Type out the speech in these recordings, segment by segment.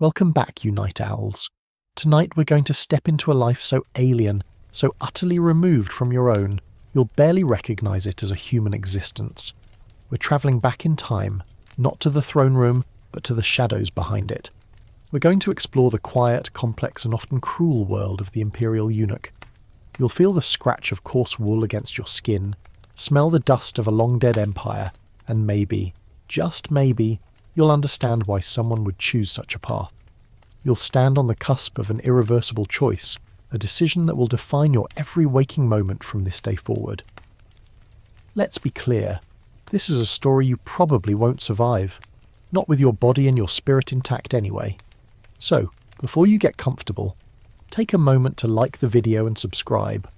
Welcome back, you night owls. Tonight we're going to step into a life so alien, so utterly removed from your own, you'll barely recognise it as a human existence. We're travelling back in time, not to the throne room, but to the shadows behind it. We're going to explore the quiet, complex and often cruel world of the Imperial Eunuch. You'll feel the scratch of coarse wool against your skin, smell the dust of a long-dead empire, and maybe, just maybe, you'll understand why someone would choose such a path. You'll stand on the cusp of an irreversible choice, a decision that will define your every waking moment from this day forward. Let's be clear, this is a story you probably won't survive, not with your body and your spirit intact anyway. So, before you get comfortable, take a moment to like the video and subscribe,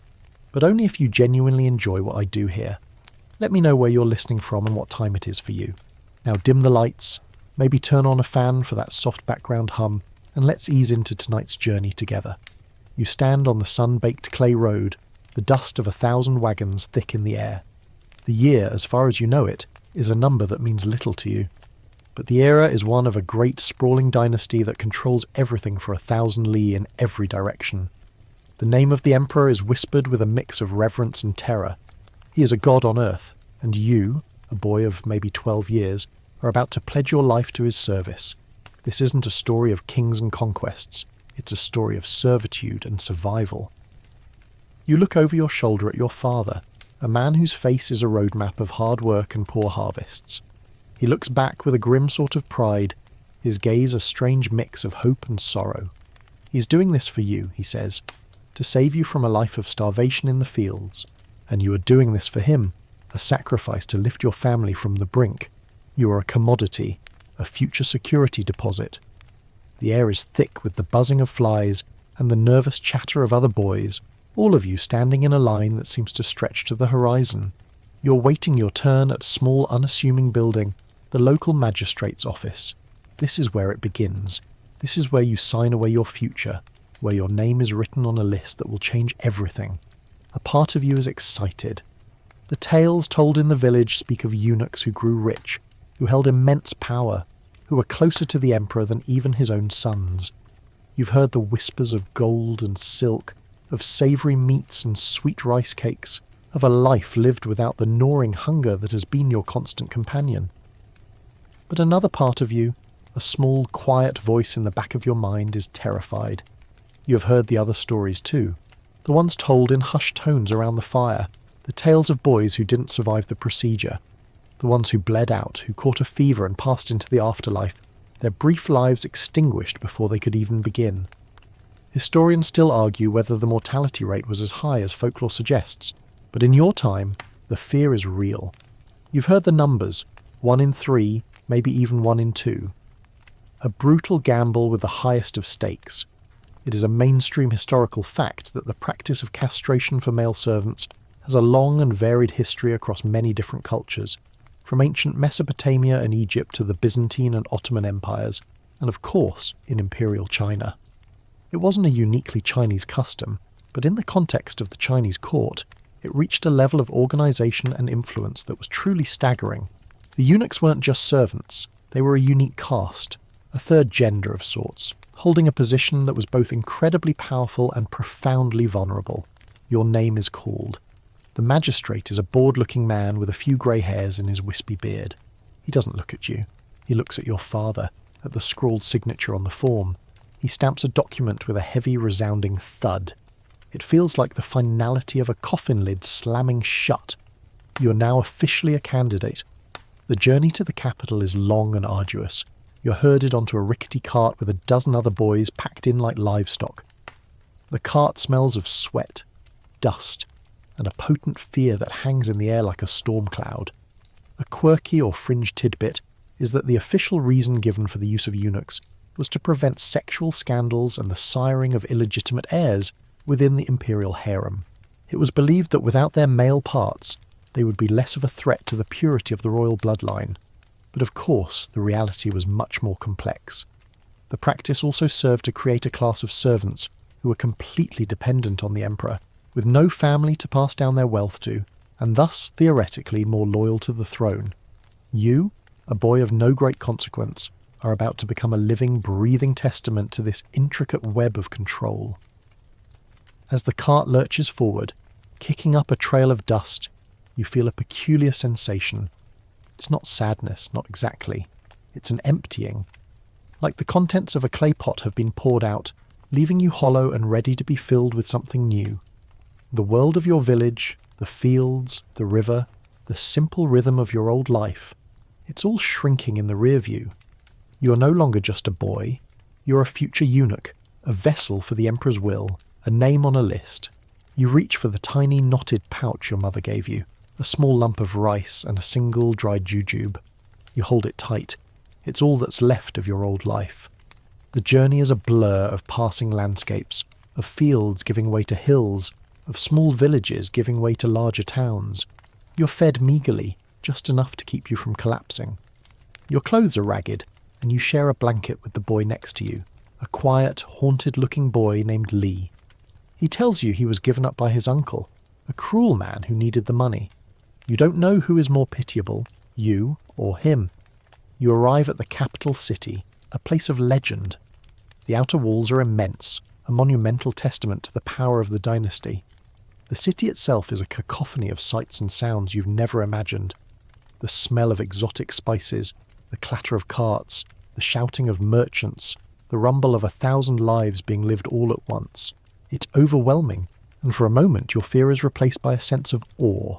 but only if you genuinely enjoy what I do here. Let me know where you're listening from and what time it is for you. Now dim the lights, maybe turn on a fan for that soft background hum, and let's ease into tonight's journey together. You stand on the sun-baked clay road, the dust of 1,000 wagons thick in the air. The year, as far as you know it, is a number that means little to you. But the era is one of a great sprawling dynasty that controls everything for 1,000 li in every direction. The name of the emperor is whispered with a mix of reverence and terror. He is a god on earth, and you, a boy of maybe 12 years, are about to pledge your life to his service. This isn't a story of kings and conquests, it's a story of servitude and survival. You look over your shoulder at your father, a man whose face is a roadmap of hard work and poor harvests. He looks back with a grim sort of pride, his gaze a strange mix of hope and sorrow. He's doing this for you, he says, to save you from a life of starvation in the fields, and you are doing this for him, a sacrifice to lift your family from the brink. You are a commodity, a future security deposit. The air is thick with the buzzing of flies and the nervous chatter of other boys, all of you standing in a line that seems to stretch to the horizon. You're waiting your turn at a small unassuming building, the local magistrate's office. This is where it begins. This is where you sign away your future, where your name is written on a list that will change everything. A part of you is excited. The tales told in the village speak of eunuchs who grew rich, who held immense power, who were closer to the emperor than even his own sons. You've heard the whispers of gold and silk, of savoury meats and sweet rice cakes, of a life lived without the gnawing hunger that has been your constant companion. But another part of you, a small, quiet voice in the back of your mind, is terrified. You have heard the other stories too, the ones told in hushed tones around the fire, the tales of boys who didn't survive the procedure, the ones who bled out, who caught a fever and passed into the afterlife, their brief lives extinguished before they could even begin. Historians still argue whether the mortality rate was as high as folklore suggests, but in your time, the fear is real. You've heard the numbers, 1 in 3, maybe even 1 in 2. A brutal gamble with the highest of stakes. It is a mainstream historical fact that the practice of castration for male servants has a long and varied history across many different cultures, from ancient Mesopotamia and Egypt to the Byzantine and Ottoman empires, and of course in Imperial China. It wasn't a uniquely Chinese custom, but in the context of the Chinese court, it reached a level of organisation and influence that was truly staggering. The eunuchs weren't just servants, they were a unique caste, a third gender of sorts, holding a position that was both incredibly powerful and profoundly vulnerable. Your name is called. The magistrate is a bored-looking man with a few grey hairs in his wispy beard. He doesn't look at you. He looks at your father, at the scrawled signature on the form. He stamps a document with a heavy, resounding thud. It feels like the finality of a coffin lid slamming shut. You are now officially a candidate. The journey to the capital is long and arduous. You're herded onto a rickety cart with a dozen other boys packed in like livestock. The cart smells of sweat, dust, and a potent fear that hangs in the air like a storm cloud. A quirky or fringe tidbit is that the official reason given for the use of eunuchs was to prevent sexual scandals and the siring of illegitimate heirs within the imperial harem. It was believed that without their male parts, they would be less of a threat to the purity of the royal bloodline. But of course, the reality was much more complex. The practice also served to create a class of servants who were completely dependent on the emperor, with no family to pass down their wealth to, and thus, theoretically, more loyal to the throne. You, a boy of no great consequence, are about to become a living, breathing testament to this intricate web of control. As the cart lurches forward, kicking up a trail of dust, you feel a peculiar sensation. It's not sadness, not exactly. It's an emptying. Like the contents of a clay pot have been poured out, leaving you hollow and ready to be filled with something new. The world of your village, the fields, the river, the simple rhythm of your old life, it's all shrinking in the rear view. You are no longer just a boy. You're a future eunuch, a vessel for the emperor's will, a name on a list. You reach for the tiny knotted pouch your mother gave you, a small lump of rice and a single dried jujube. You hold it tight. It's all that's left of your old life. The journey is a blur of passing landscapes, of fields giving way to hills, of small villages giving way to larger towns. You're fed meagerly, just enough to keep you from collapsing. Your clothes are ragged, and you share a blanket with the boy next to you, a quiet, haunted-looking boy named Lee. He tells you he was given up by his uncle, a cruel man who needed the money. You don't know who is more pitiable, you or him. You arrive at the capital city, a place of legend. The outer walls are immense, a monumental testament to the power of the dynasty. The city itself is a cacophony of sights and sounds you've never imagined. The smell of exotic spices, the clatter of carts, the shouting of merchants, the rumble of 1,000 lives being lived all at once. It's overwhelming, and for a moment your fear is replaced by a sense of awe.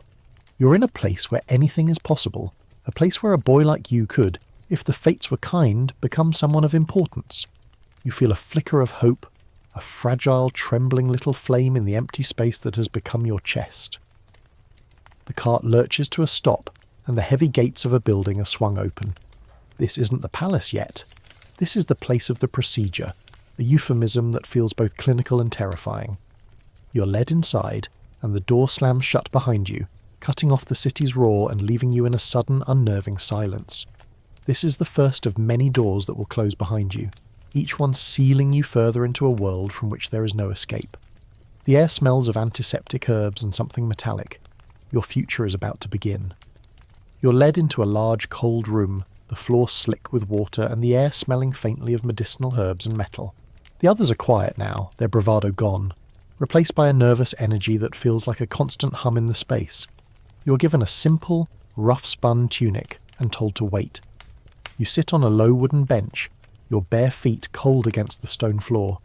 You're in a place where anything is possible, a place where a boy like you could, if the fates were kind, become someone of importance. You feel a flicker of hope, a fragile, trembling little flame in the empty space that has become your chest. The cart lurches to a stop, and the heavy gates of a building are swung open. This isn't the palace yet. This is the place of the procedure, a euphemism that feels both clinical and terrifying. You're led inside, and the door slams shut behind you, cutting off the city's roar and leaving you in a sudden, unnerving silence. This is the first of many doors that will close behind you, each one sealing you further into a world from which there is no escape. The air smells of antiseptic herbs and something metallic. Your future is about to begin. You're led into a large, cold room, the floor slick with water and the air smelling faintly of medicinal herbs and metal. The others are quiet now, their bravado gone, replaced by a nervous energy that feels like a constant hum in the space. You're given a simple, rough-spun tunic and told to wait. You sit on a low wooden bench, your bare feet cold against the stone floor.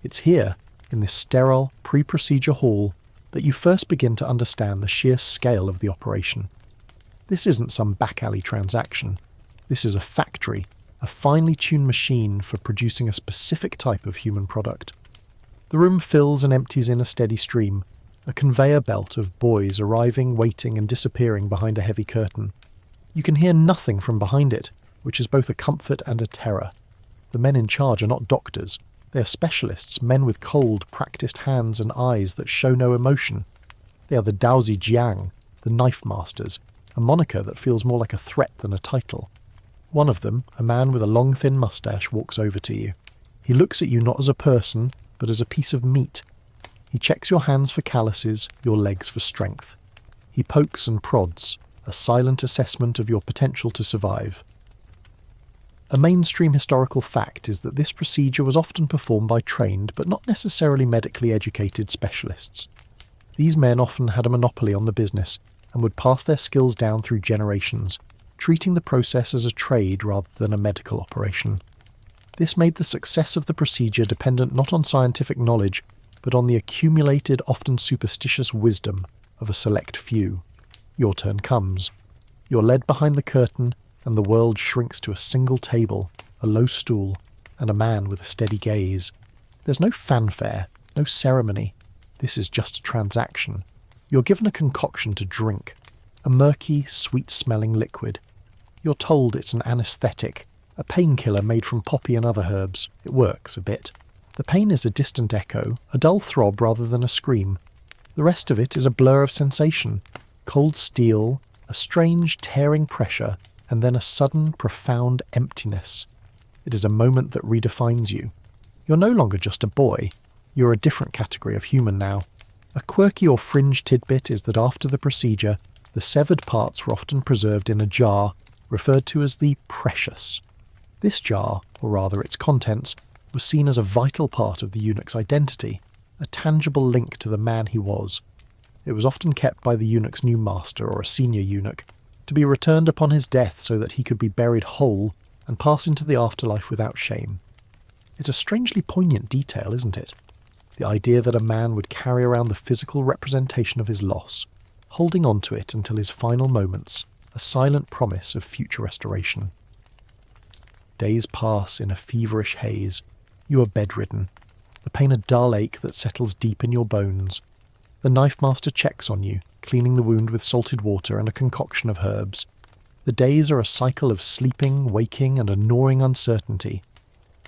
It's here, in this sterile, pre-procedure hall, that you first begin to understand the sheer scale of the operation. This isn't some back-alley transaction. This is a factory, a finely tuned machine for producing a specific type of human product. The room fills and empties in a steady stream, a conveyor belt of boys arriving, waiting and disappearing behind a heavy curtain. You can hear nothing from behind it, which is both a comfort and a terror. The men in charge are not doctors. They are specialists, men with cold, practiced hands and eyes that show no emotion. They are the Daozi Jiang, the knife masters, a moniker that feels more like a threat than a title. One of them, a man with a long thin moustache, walks over to you. He looks at you not as a person, but as a piece of meat. He checks your hands for calluses, your legs for strength. He pokes and prods, a silent assessment of your potential to survive. A mainstream historical fact is that this procedure was often performed by trained but not necessarily medically educated specialists. These men often had a monopoly on the business and would pass their skills down through generations, treating the process as a trade rather than a medical operation. This made the success of the procedure dependent not on scientific knowledge, but on the accumulated, often superstitious wisdom of a select few. Your turn comes. You're led behind the curtain, and the world shrinks to a single table, a low stool, and a man with a steady gaze. There's no fanfare, no ceremony. This is just a transaction. You're given a concoction to drink, a murky, sweet-smelling liquid. You're told it's an anesthetic, a painkiller made from poppy and other herbs. It works a bit. The pain is a distant echo, a dull throb rather than a scream. The rest of it is a blur of sensation, cold steel, a strange, tearing pressure, and then a sudden, profound emptiness. It is a moment that redefines you. You're no longer just a boy. You're a different category of human now. A quirky or fringe tidbit is that after the procedure, the severed parts were often preserved in a jar, referred to as the precious. This jar, or rather its contents, was seen as a vital part of the eunuch's identity, a tangible link to the man he was. It was often kept by the eunuch's new master or a senior eunuch, to be returned upon his death so that he could be buried whole and pass into the afterlife without shame. It's a strangely poignant detail, isn't it? The idea that a man would carry around the physical representation of his loss, holding on to it until his final moments, a silent promise of future restoration. Days pass in a feverish haze. You are bedridden. The pain a dull ache that settles deep in your bones. The knife master checks on you, cleaning the wound with salted water and a concoction of herbs. The days are a cycle of sleeping, waking, and a gnawing uncertainty.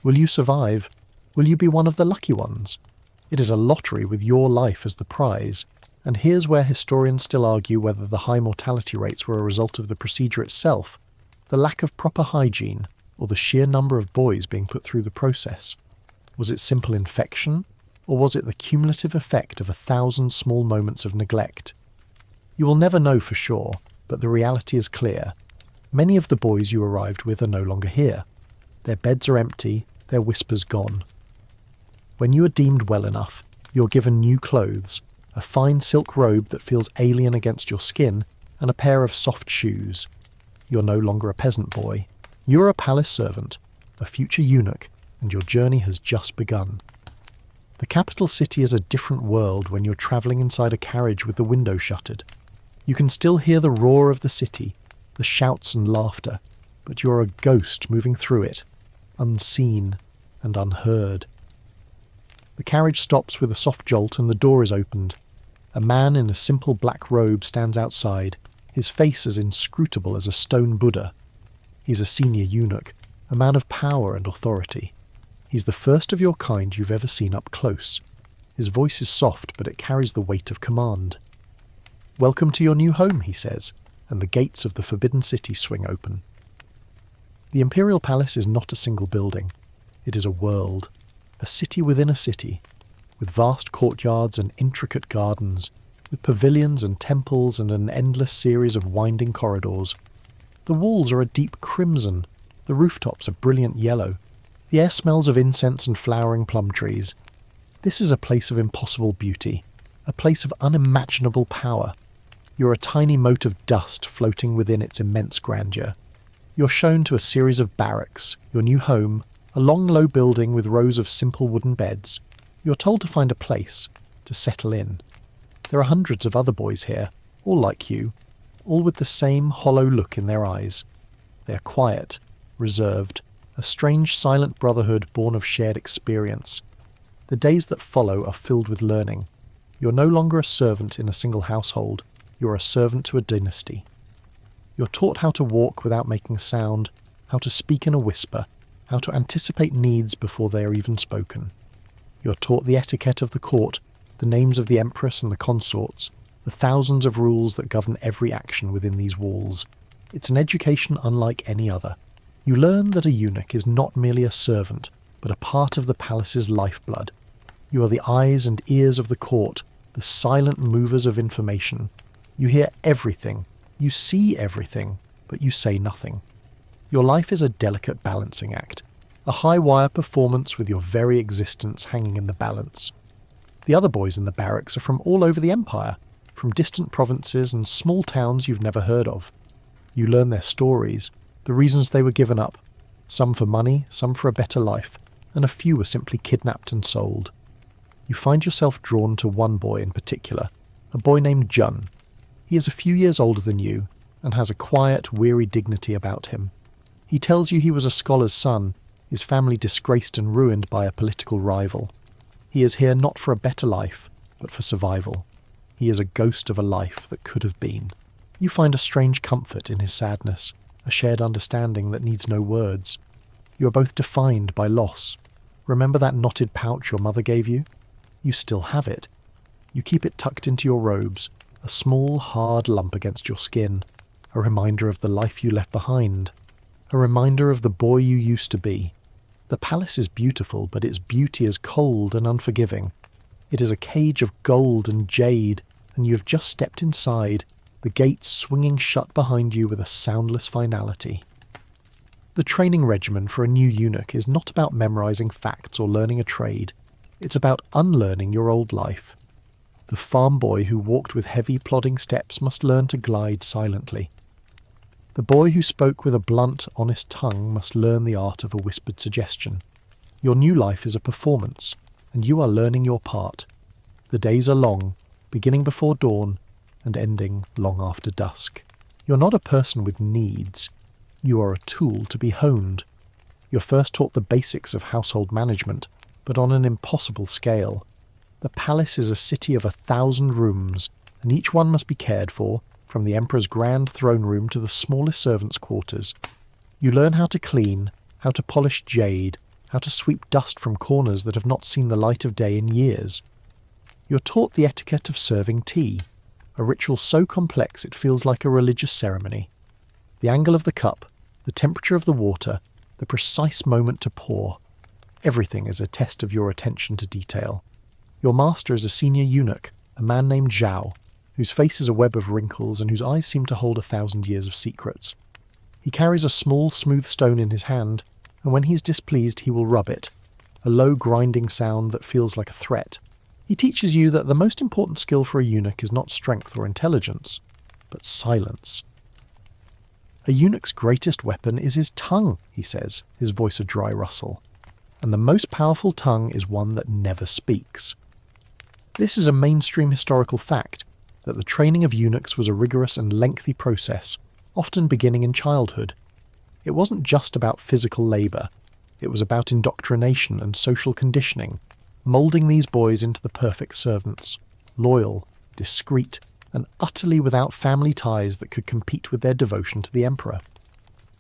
Will you survive? Will you be one of the lucky ones? It is a lottery with your life as the prize, and here's where historians still argue whether the high mortality rates were a result of the procedure itself, the lack of proper hygiene, or the sheer number of boys being put through the process. Was it simple infection, or was it the cumulative effect of 1,000 small moments of neglect? You will never know for sure, but the reality is clear. Many of the boys you arrived with are no longer here. Their beds are empty, their whispers gone. When you are deemed well enough, you're given new clothes, a fine silk robe that feels alien against your skin, and a pair of soft shoes. You're no longer a peasant boy. You're a palace servant, a future eunuch, and your journey has just begun. The capital city is a different world when you're travelling inside a carriage with the window shuttered. You can still hear the roar of the city, the shouts and laughter, but you're a ghost moving through it, unseen and unheard. The carriage stops with a soft jolt and the door is opened. A man in a simple black robe stands outside, his face as inscrutable as a stone Buddha. He's a senior eunuch, a man of power and authority. He's the first of your kind you've ever seen up close. His voice is soft, but it carries the weight of command. "Welcome to your new home," he says, and the gates of the Forbidden City swing open. The Imperial Palace is not a single building. It is a world, a city within a city, with vast courtyards and intricate gardens, with pavilions and temples and an endless series of winding corridors. The walls are a deep crimson, the rooftops are brilliant yellow, the air smells of incense and flowering plum trees. This is a place of impossible beauty, a place of unimaginable power. You're a tiny mote of dust floating within its immense grandeur. You're shown to a series of barracks, your new home, a long low building with rows of simple wooden beds. You're told to find a place, to settle in. There are hundreds of other boys here, all like you, all with the same hollow look in their eyes. They are quiet, reserved, a strange silent brotherhood born of shared experience. The days that follow are filled with learning. You're no longer a servant in a single household, you're a servant to a dynasty. You're taught how to walk without making a sound, how to speak in a whisper, how to anticipate needs before they are even spoken. You're taught the etiquette of the court, the names of the empress and the consorts, the thousands of rules that govern every action within these walls. It's an education unlike any other. You learn that a eunuch is not merely a servant, but a part of the palace's lifeblood. You are the eyes and ears of the court, the silent movers of information. You hear everything, you see everything, but you say nothing. Your life is a delicate balancing act, a high-wire performance with your very existence hanging in the balance. The other boys in the barracks are from all over the empire, from distant provinces and small towns you've never heard of. You learn their stories, the reasons they were given up, some for money, some for a better life, and a few were simply kidnapped and sold. You find yourself drawn to one boy in particular, a boy named Jun. He is a few years older than you, and has a quiet, weary dignity about him. He tells you he was a scholar's son, his family disgraced and ruined by a political rival. He is here not for a better life, but for survival. He is a ghost of a life that could have been. You find a strange comfort in his sadness, a shared understanding that needs no words. You are both defined by loss. Remember that knotted pouch your mother gave you? You still have it. You keep it tucked into your robes, a small, hard lump against your skin, a reminder of the life you left behind, a reminder of the boy you used to be. The palace is beautiful, but its beauty is cold and unforgiving. It is a cage of gold and jade, and you have just stepped inside, the gates swinging shut behind you with a soundless finality. The The training regimen for a new eunuch is not about memorizing facts or learning a trade. It's about unlearning your old life. The farm boy who walked with heavy plodding steps must learn to glide silently. The boy who spoke with a blunt, honest tongue must learn the art of a whispered suggestion. Your new life is a performance, and you are learning your part. The days are long, beginning before dawn and ending long after dusk. You're not a person with needs. You are a tool to be honed. You're first taught the basics of household management, but on an impossible scale. The palace is a city of 1,000 rooms, and each one must be cared for, from the emperor's grand throne room to the smallest servants' quarters. You learn how to clean, how to polish jade, how to sweep dust from corners that have not seen the light of day in years. You're taught the etiquette of serving tea, a ritual so complex it feels like a religious ceremony. The angle of the cup, the temperature of the water, the precise moment to pour. Everything is a test of your attention to detail. Your master is a senior eunuch, a man named Zhao, whose face is a web of wrinkles and whose eyes seem to hold 1,000 years of secrets. He carries a small, smooth stone in his hand, and when he's displeased he will rub it, a low grinding sound that feels like a threat. He teaches you that the most important skill for a eunuch is not strength or intelligence, but silence. A eunuch's greatest weapon is his tongue, he says, his voice a dry rustle. And the most powerful tongue is one that never speaks. This is a mainstream historical fact, that the training of eunuchs was a rigorous and lengthy process, often beginning in childhood. It wasn't just about physical labour, it was about indoctrination and social conditioning, moulding these boys into the perfect servants, loyal, discreet, and utterly without family ties that could compete with their devotion to the emperor.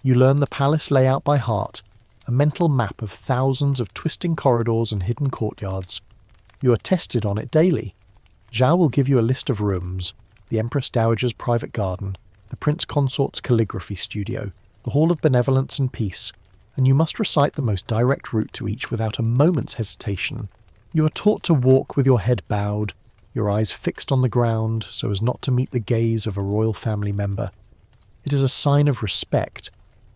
You learn the palace layout by heart, a mental map of thousands of twisting corridors and hidden courtyards. You are tested on it daily. Zhao will give you a list of rooms, the Empress Dowager's private garden, the Prince Consort's calligraphy studio, the Hall of Benevolence and Peace, and you must recite the most direct route to each without a moment's hesitation. You are taught to walk with your head bowed, your eyes fixed on the ground so as not to meet the gaze of a royal family member. It is a sign of respect,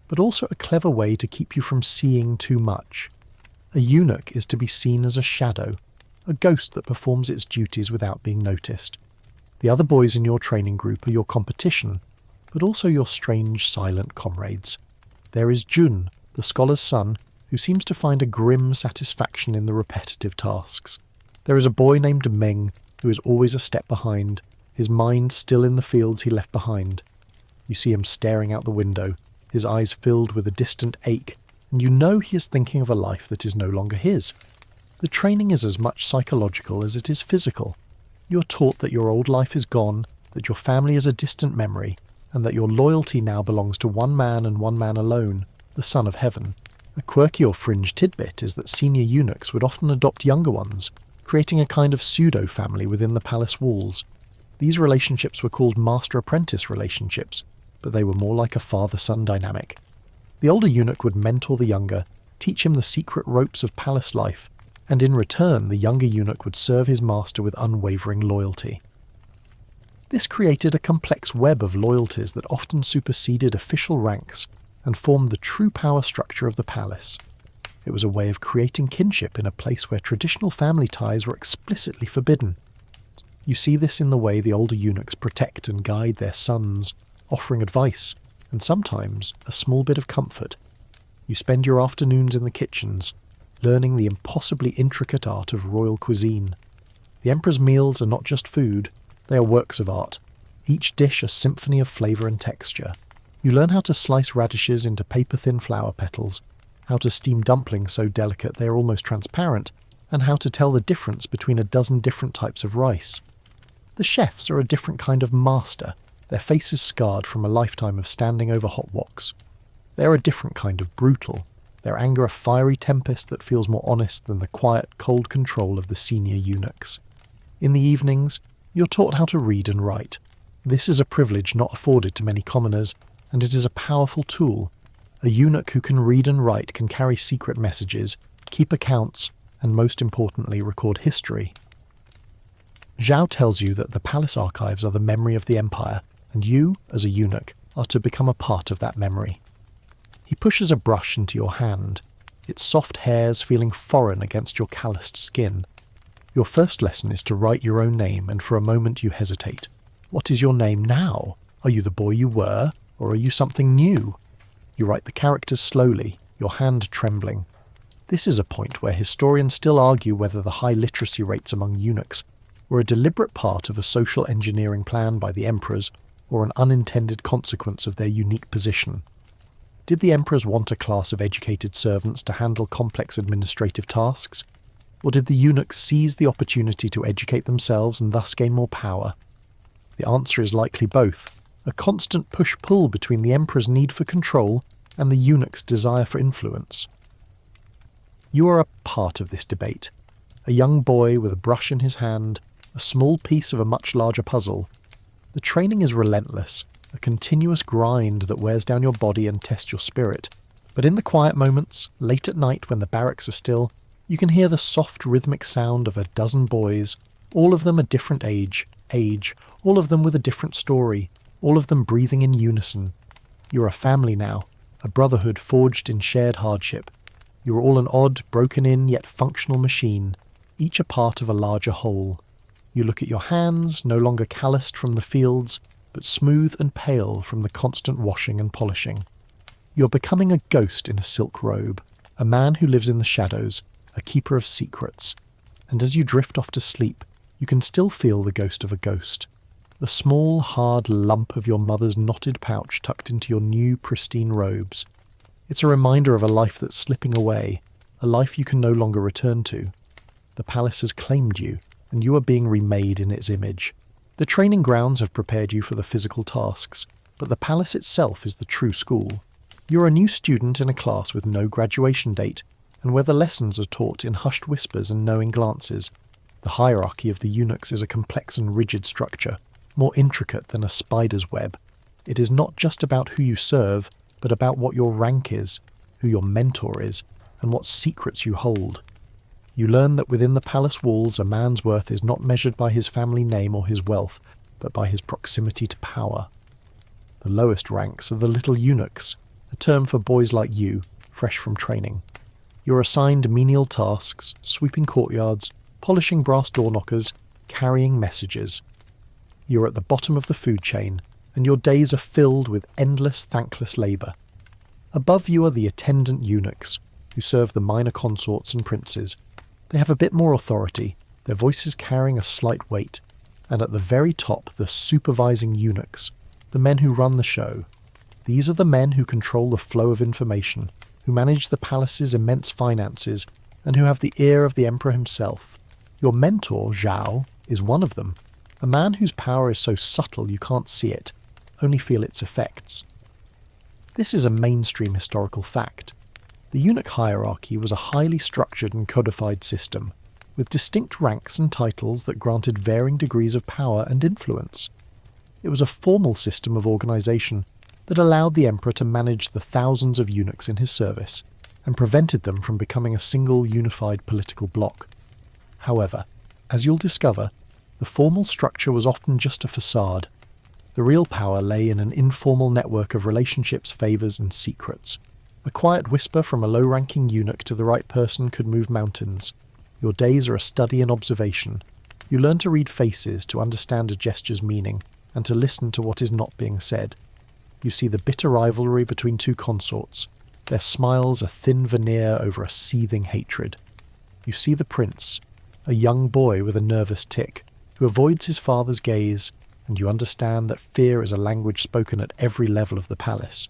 but also a clever way to keep you from seeing too much. A eunuch is to be seen as a shadow, a ghost that performs its duties without being noticed. The other boys in your training group are your competition, but also your strange, silent comrades. There is Jun, the scholar's son, who seems to find a grim satisfaction in the repetitive tasks. There is a boy named Meng, who is always a step behind, his mind still in the fields he left behind. You see him staring out the window, his eyes filled with a distant ache, and you know he is thinking of a life that is no longer his. The training is as much psychological as it is physical. You are taught that your old life is gone, that your family is a distant memory, and that your loyalty now belongs to one man and one man alone, the Son of Heaven. A quirky or fringe tidbit is that senior eunuchs would often adopt younger ones, creating a kind of pseudo-family within the palace walls. These relationships were called master-apprentice relationships, but they were more like a father-son dynamic. The older eunuch would mentor the younger, teach him the secret ropes of palace life, and in return the younger eunuch would serve his master with unwavering loyalty. This created a complex web of loyalties that often superseded official ranks and formed the true power structure of the palace. It was a way of creating kinship in a place where traditional family ties were explicitly forbidden. You see this in the way the older eunuchs protect and guide their sons, offering advice, and sometimes a small bit of comfort. You spend your afternoons in the kitchens, learning the impossibly intricate art of royal cuisine. The emperor's meals are not just food, they are works of art, each dish a symphony of flavour and texture. You learn how to slice radishes into paper-thin flower petals, how to steam dumplings so delicate they are almost transparent, and how to tell the difference between a dozen different types of rice. The chefs are a different kind of master, their faces scarred from a lifetime of standing over hot woks. They are a different kind of brutal, their anger a fiery tempest that feels more honest than the quiet, cold control of the senior eunuchs. In the evenings, you're taught how to read and write. This is a privilege not afforded to many commoners, and it is a powerful tool. A eunuch who can read and write can carry secret messages, keep accounts, and most importantly record history. Zhao tells you that the palace archives are the memory of the empire, and you, as a eunuch, are to become a part of that memory. He pushes a brush into your hand, its soft hairs feeling foreign against your calloused skin. Your first lesson is to write your own name, and for a moment you hesitate. What is your name now? Are you the boy you were, or are you something new? You write the characters slowly, your hand trembling. This is a point where historians still argue whether the high literacy rates among eunuchs were a deliberate part of a social engineering plan by the emperors or an unintended consequence of their unique position. Did the emperors want a class of educated servants to handle complex administrative tasks? Or did the eunuchs seize the opportunity to educate themselves and thus gain more power? The answer is likely both, a constant push-pull between the emperor's need for control and the eunuch's desire for influence. You are a part of this debate, a young boy with a brush in his hand, a small piece of a much larger puzzle. The training is relentless, a continuous grind that wears down your body and tests your spirit. But in the quiet moments, late at night when the barracks are still, you can hear the soft rhythmic sound of a dozen boys, all of them a different age, all of them with a different story, all of them breathing in unison. You're a family now, a brotherhood forged in shared hardship. You're all an odd, broken-in yet functional machine, each a part of a larger whole. You look at your hands, no longer calloused from the fields, but smooth and pale from the constant washing and polishing. You're becoming a ghost in a silk robe, a man who lives in the shadows, a keeper of secrets. And as you drift off to sleep, you can still feel the ghost of a ghost. The small, hard lump of your mother's knotted pouch tucked into your new, pristine robes. It's a reminder of a life that's slipping away, a life you can no longer return to. The palace has claimed you, and you are being remade in its image. The training grounds have prepared you for the physical tasks, but the palace itself is the true school. You're a new student in a class with no graduation date, and where the lessons are taught in hushed whispers and knowing glances. The hierarchy of the eunuchs is a complex and rigid structure, more intricate than a spider's web. It is not just about who you serve, but about what your rank is, who your mentor is, and what secrets you hold. You learn that within the palace walls a man's worth is not measured by his family name or his wealth, but by his proximity to power. The lowest ranks are the little eunuchs, a term for boys like you, fresh from training. You're assigned menial tasks, sweeping courtyards, polishing brass door knockers, carrying messages. You're at the bottom of the food chain, and your days are filled with endless, thankless labour. Above you are the attendant eunuchs, who serve the minor consorts and princes. They have a bit more authority, their voices carrying a slight weight, and at the very top the supervising eunuchs, the men who run the show. These are the men who control the flow of information, who manage the palace's immense finances, and who have the ear of the emperor himself. Your mentor, Zhao, is one of them, a man whose power is so subtle you can't see it, only feel its effects. This is a mainstream historical fact. The eunuch hierarchy was a highly structured and codified system, with distinct ranks and titles that granted varying degrees of power and influence. It was a formal system of organisation that allowed the emperor to manage the thousands of eunuchs in his service, and prevented them from becoming a single unified political bloc. However, as you'll discover, the formal structure was often just a facade. The real power lay in an informal network of relationships, favours and secrets. A quiet whisper from a low-ranking eunuch to the right person could move mountains. Your days are a study in observation. You learn to read faces, to understand a gesture's meaning, and to listen to what is not being said. You see the bitter rivalry between two consorts, their smiles a thin veneer over a seething hatred. You see the prince, a young boy with a nervous tic, who avoids his father's gaze, and you understand that fear is a language spoken at every level of the palace.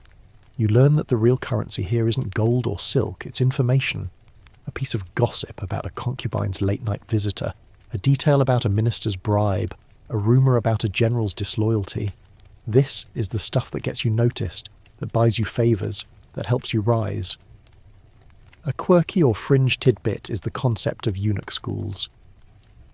You learn that the real currency here isn't gold or silk, it's information. A piece of gossip about a concubine's late-night visitor, a detail about a minister's bribe, a rumour about a general's disloyalty. This is the stuff that gets you noticed, that buys you favours, that helps you rise. A quirky or fringe tidbit is the concept of eunuch schools.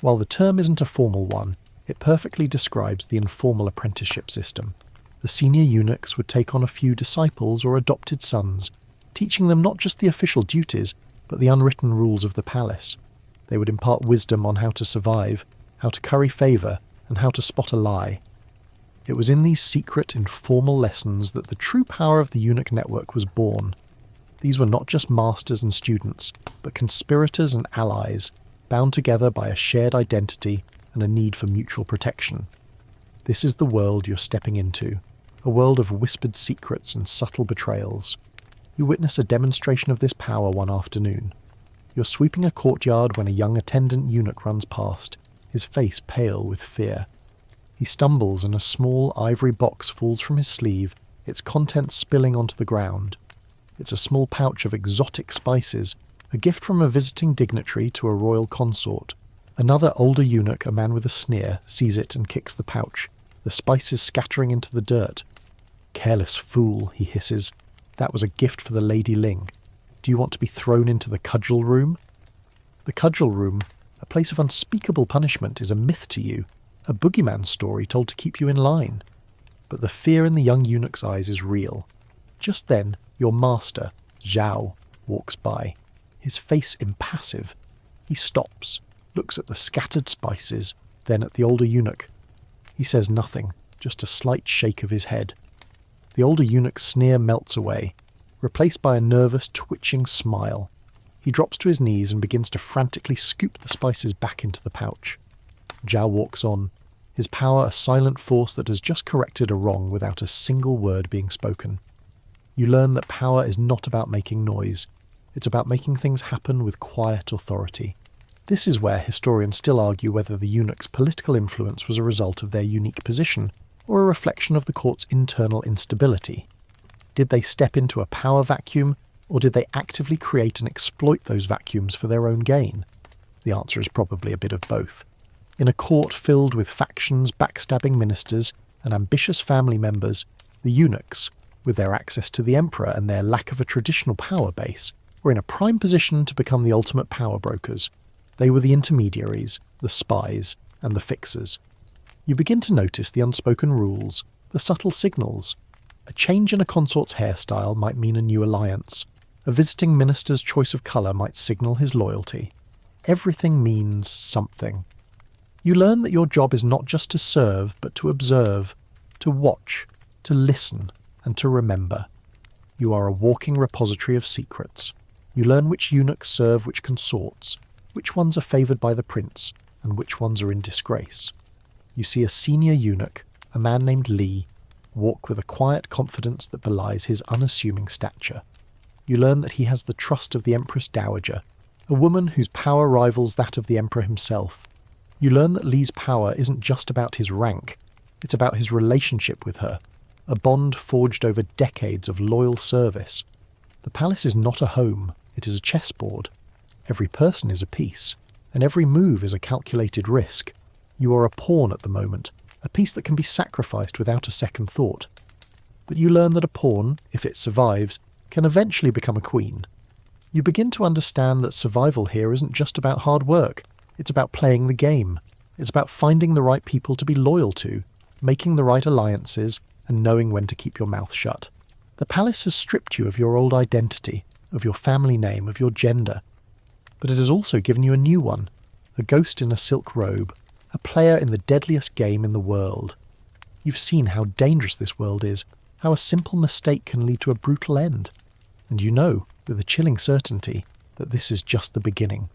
While the term isn't a formal one, it perfectly describes the informal apprenticeship system. The senior eunuchs would take on a few disciples or adopted sons, teaching them not just the official duties, but the unwritten rules of the palace. They would impart wisdom on how to survive, how to curry favour, and how to spot a lie. It was in these secret, informal lessons that the true power of the Eunuch network was born. These were not just masters and students, but conspirators and allies, bound together by a shared identity and a need for mutual protection. This is the world you're stepping into, a world of whispered secrets and subtle betrayals. You witness a demonstration of this power one afternoon. You're sweeping a courtyard when a young attendant eunuch runs past, his face pale with fear. He stumbles and a small ivory box falls from his sleeve, its contents spilling onto the ground. It's a small pouch of exotic spices, a gift from a visiting dignitary to a royal consort. Another older eunuch, a man with a sneer, sees it and kicks the pouch, the spices scattering into the dirt. "Careless fool," he hisses. "That was a gift for the Lady Ling. Do you want to be thrown into the cudgel room?" The cudgel room, a place of unspeakable punishment, is a myth to you, a boogeyman story told to keep you in line. But the fear in the young eunuch's eyes is real. Just then, your master, Zhao, walks by, his face impassive. He stops, looks at the scattered spices, then at the older eunuch. He says nothing, just a slight shake of his head. The older eunuch's sneer melts away, replaced by a nervous, twitching smile. He drops to his knees and begins to frantically scoop the spices back into the pouch. Zhao walks on, his power a silent force that has just corrected a wrong without a single word being spoken. You learn that power is not about making noise. It's about making things happen with quiet authority. This is where historians still argue whether the eunuch's political influence was a result of their unique position, or a reflection of the court's internal instability. Did they step into a power vacuum, or did they actively create and exploit those vacuums for their own gain? The answer is probably a bit of both. In a court filled with factions, backstabbing ministers, and ambitious family members, the eunuchs, with their access to the emperor and their lack of a traditional power base, were in a prime position to become the ultimate power brokers. They were the intermediaries, the spies, and the fixers. You begin to notice the unspoken rules, the subtle signals. A change in a consort's hairstyle might mean a new alliance. A visiting minister's choice of colour might signal his loyalty. Everything means something. You learn that your job is not just to serve, but to observe, to watch, to listen, and to remember. You are a walking repository of secrets. You learn which eunuchs serve which consorts, which ones are favoured by the prince, and which ones are in disgrace. You see a senior eunuch, a man named Li, walk with a quiet confidence that belies his unassuming stature. You learn that he has the trust of the Empress Dowager, a woman whose power rivals that of the Emperor himself. You learn that Li's power isn't just about his rank, it's about his relationship with her, a bond forged over decades of loyal service. The palace is not a home, it is a chessboard. Every person is a piece, and every move is a calculated risk. You are a pawn at the moment, a piece that can be sacrificed without a second thought. But you learn that a pawn, if it survives, can eventually become a queen. You begin to understand that survival here isn't just about hard work, it's about playing the game. It's about finding the right people to be loyal to, making the right alliances, and knowing when to keep your mouth shut. The palace has stripped you of your old identity, of your family name, of your gender. But it has also given you a new one, a ghost in a silk robe, a player in the deadliest game in the world. You've seen how dangerous this world is, how a simple mistake can lead to a brutal end. And you know, with a chilling certainty, that this is just the beginning.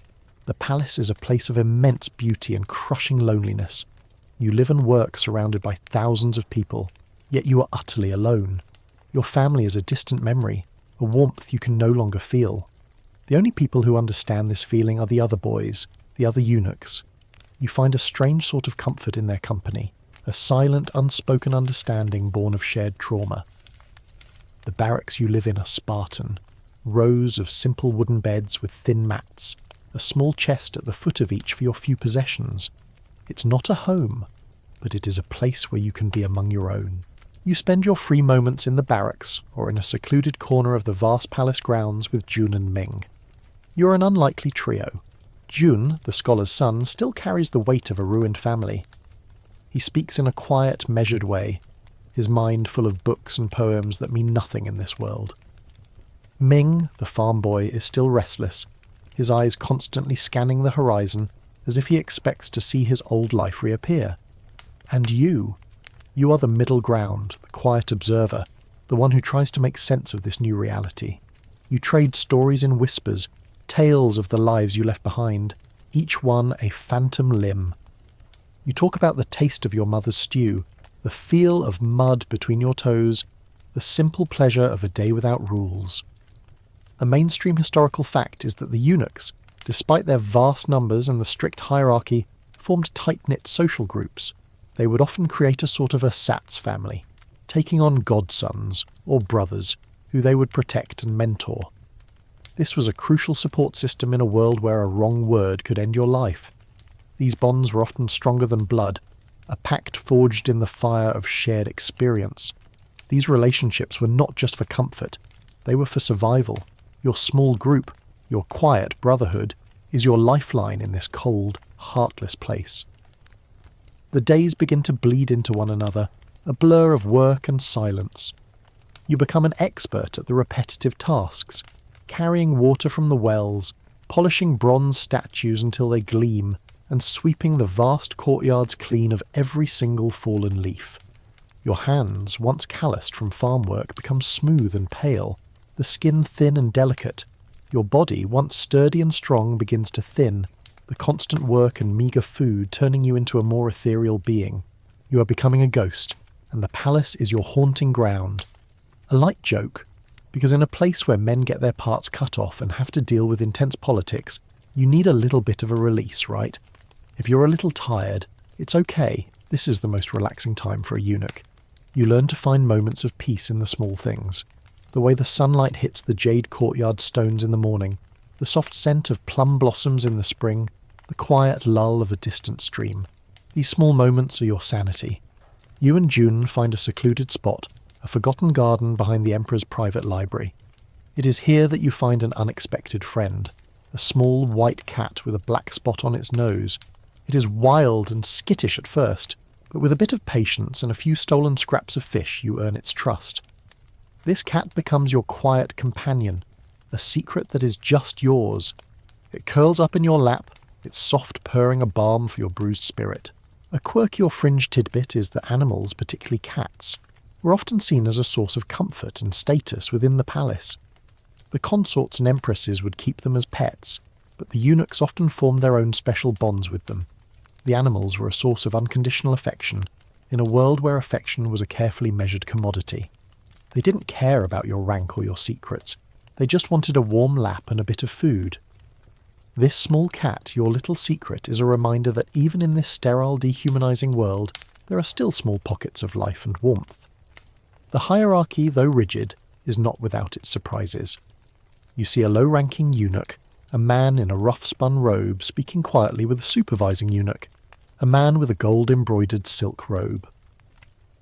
The palace is a place of immense beauty and crushing loneliness. You live and work surrounded by thousands of people, yet you are utterly alone. Your family is a distant memory, a warmth you can no longer feel. The only people who understand this feeling are the other boys, the other eunuchs. You find a strange sort of comfort in their company, a silent, unspoken understanding born of shared trauma. The barracks you live in are Spartan, rows of simple wooden beds with thin mats, a small chest at the foot of each for your few possessions. It's not a home, but it is a place where you can be among your own. You spend your free moments in the barracks or in a secluded corner of the vast palace grounds with Jun and Ming. You're an unlikely trio. Jun, the scholar's son, still carries the weight of a ruined family. He speaks in a quiet, measured way, his mind full of books and poems that mean nothing in this world. Ming, the farm boy, is still restless, his eyes constantly scanning the horizon as if he expects to see his old life reappear. And you, You are the middle ground, the quiet observer, the one who tries to make sense of this new reality. You trade stories in whispers, tales of the lives you left behind, each one a phantom limb. You talk about the taste of your mother's stew, the feel of mud between your toes, the simple pleasure of a day without rules. A mainstream historical fact is that the eunuchs, despite their vast numbers and the strict hierarchy, formed tight-knit social groups. They would often create a sort of ersatz family, taking on godsons or brothers who they would protect and mentor. This was a crucial support system in a world where a wrong word could end your life. These bonds were often stronger than blood, a pact forged in the fire of shared experience. These relationships were not just for comfort, they were for survival. Your small group, your quiet brotherhood, is your lifeline in this cold, heartless place. The days begin to bleed into one another, a blur of work and silence. You become an expert at the repetitive tasks, carrying water from the wells, polishing bronze statues until they gleam, and sweeping the vast courtyards clean of every single fallen leaf. Your hands, once calloused from farm work, become smooth and pale, the skin thin and delicate. Your body, once sturdy and strong, begins to thin, the constant work and meagre food turning you into a more ethereal being. You are becoming a ghost, and the palace is your haunting ground. A light joke, because in a place where men get their parts cut off and have to deal with intense politics, you need a little bit of a release, right? If you're a little tired, it's okay. This is the most relaxing time for a eunuch. You learn to find moments of peace in the small things. The way the sunlight hits the jade courtyard stones in the morning, the soft scent of plum blossoms in the spring, the quiet lull of a distant stream. These small moments are your sanity. You and June find a secluded spot, a forgotten garden behind the Emperor's private library. It is here that you find an unexpected friend, a small white cat with a black spot on its nose. It is wild and skittish at first, but with a bit of patience and a few stolen scraps of fish you earn its trust. This cat becomes your quiet companion, a secret that is just yours. It curls up in your lap, its soft purring a balm for your bruised spirit. A quirky or fringe tidbit is that animals, particularly cats, were often seen as a source of comfort and status within the palace. The consorts and empresses would keep them as pets, but the eunuchs often formed their own special bonds with them. The animals were a source of unconditional affection, in a world where affection was a carefully measured commodity. They didn't care about your rank or your secrets. They just wanted a warm lap and a bit of food. This small cat, your little secret, is a reminder that even in this sterile, dehumanizing world, there are still small pockets of life and warmth. The hierarchy, though rigid, is not without its surprises. You see a low-ranking eunuch, a man in a rough-spun robe speaking quietly with a supervising eunuch, a man with a gold-embroidered silk robe.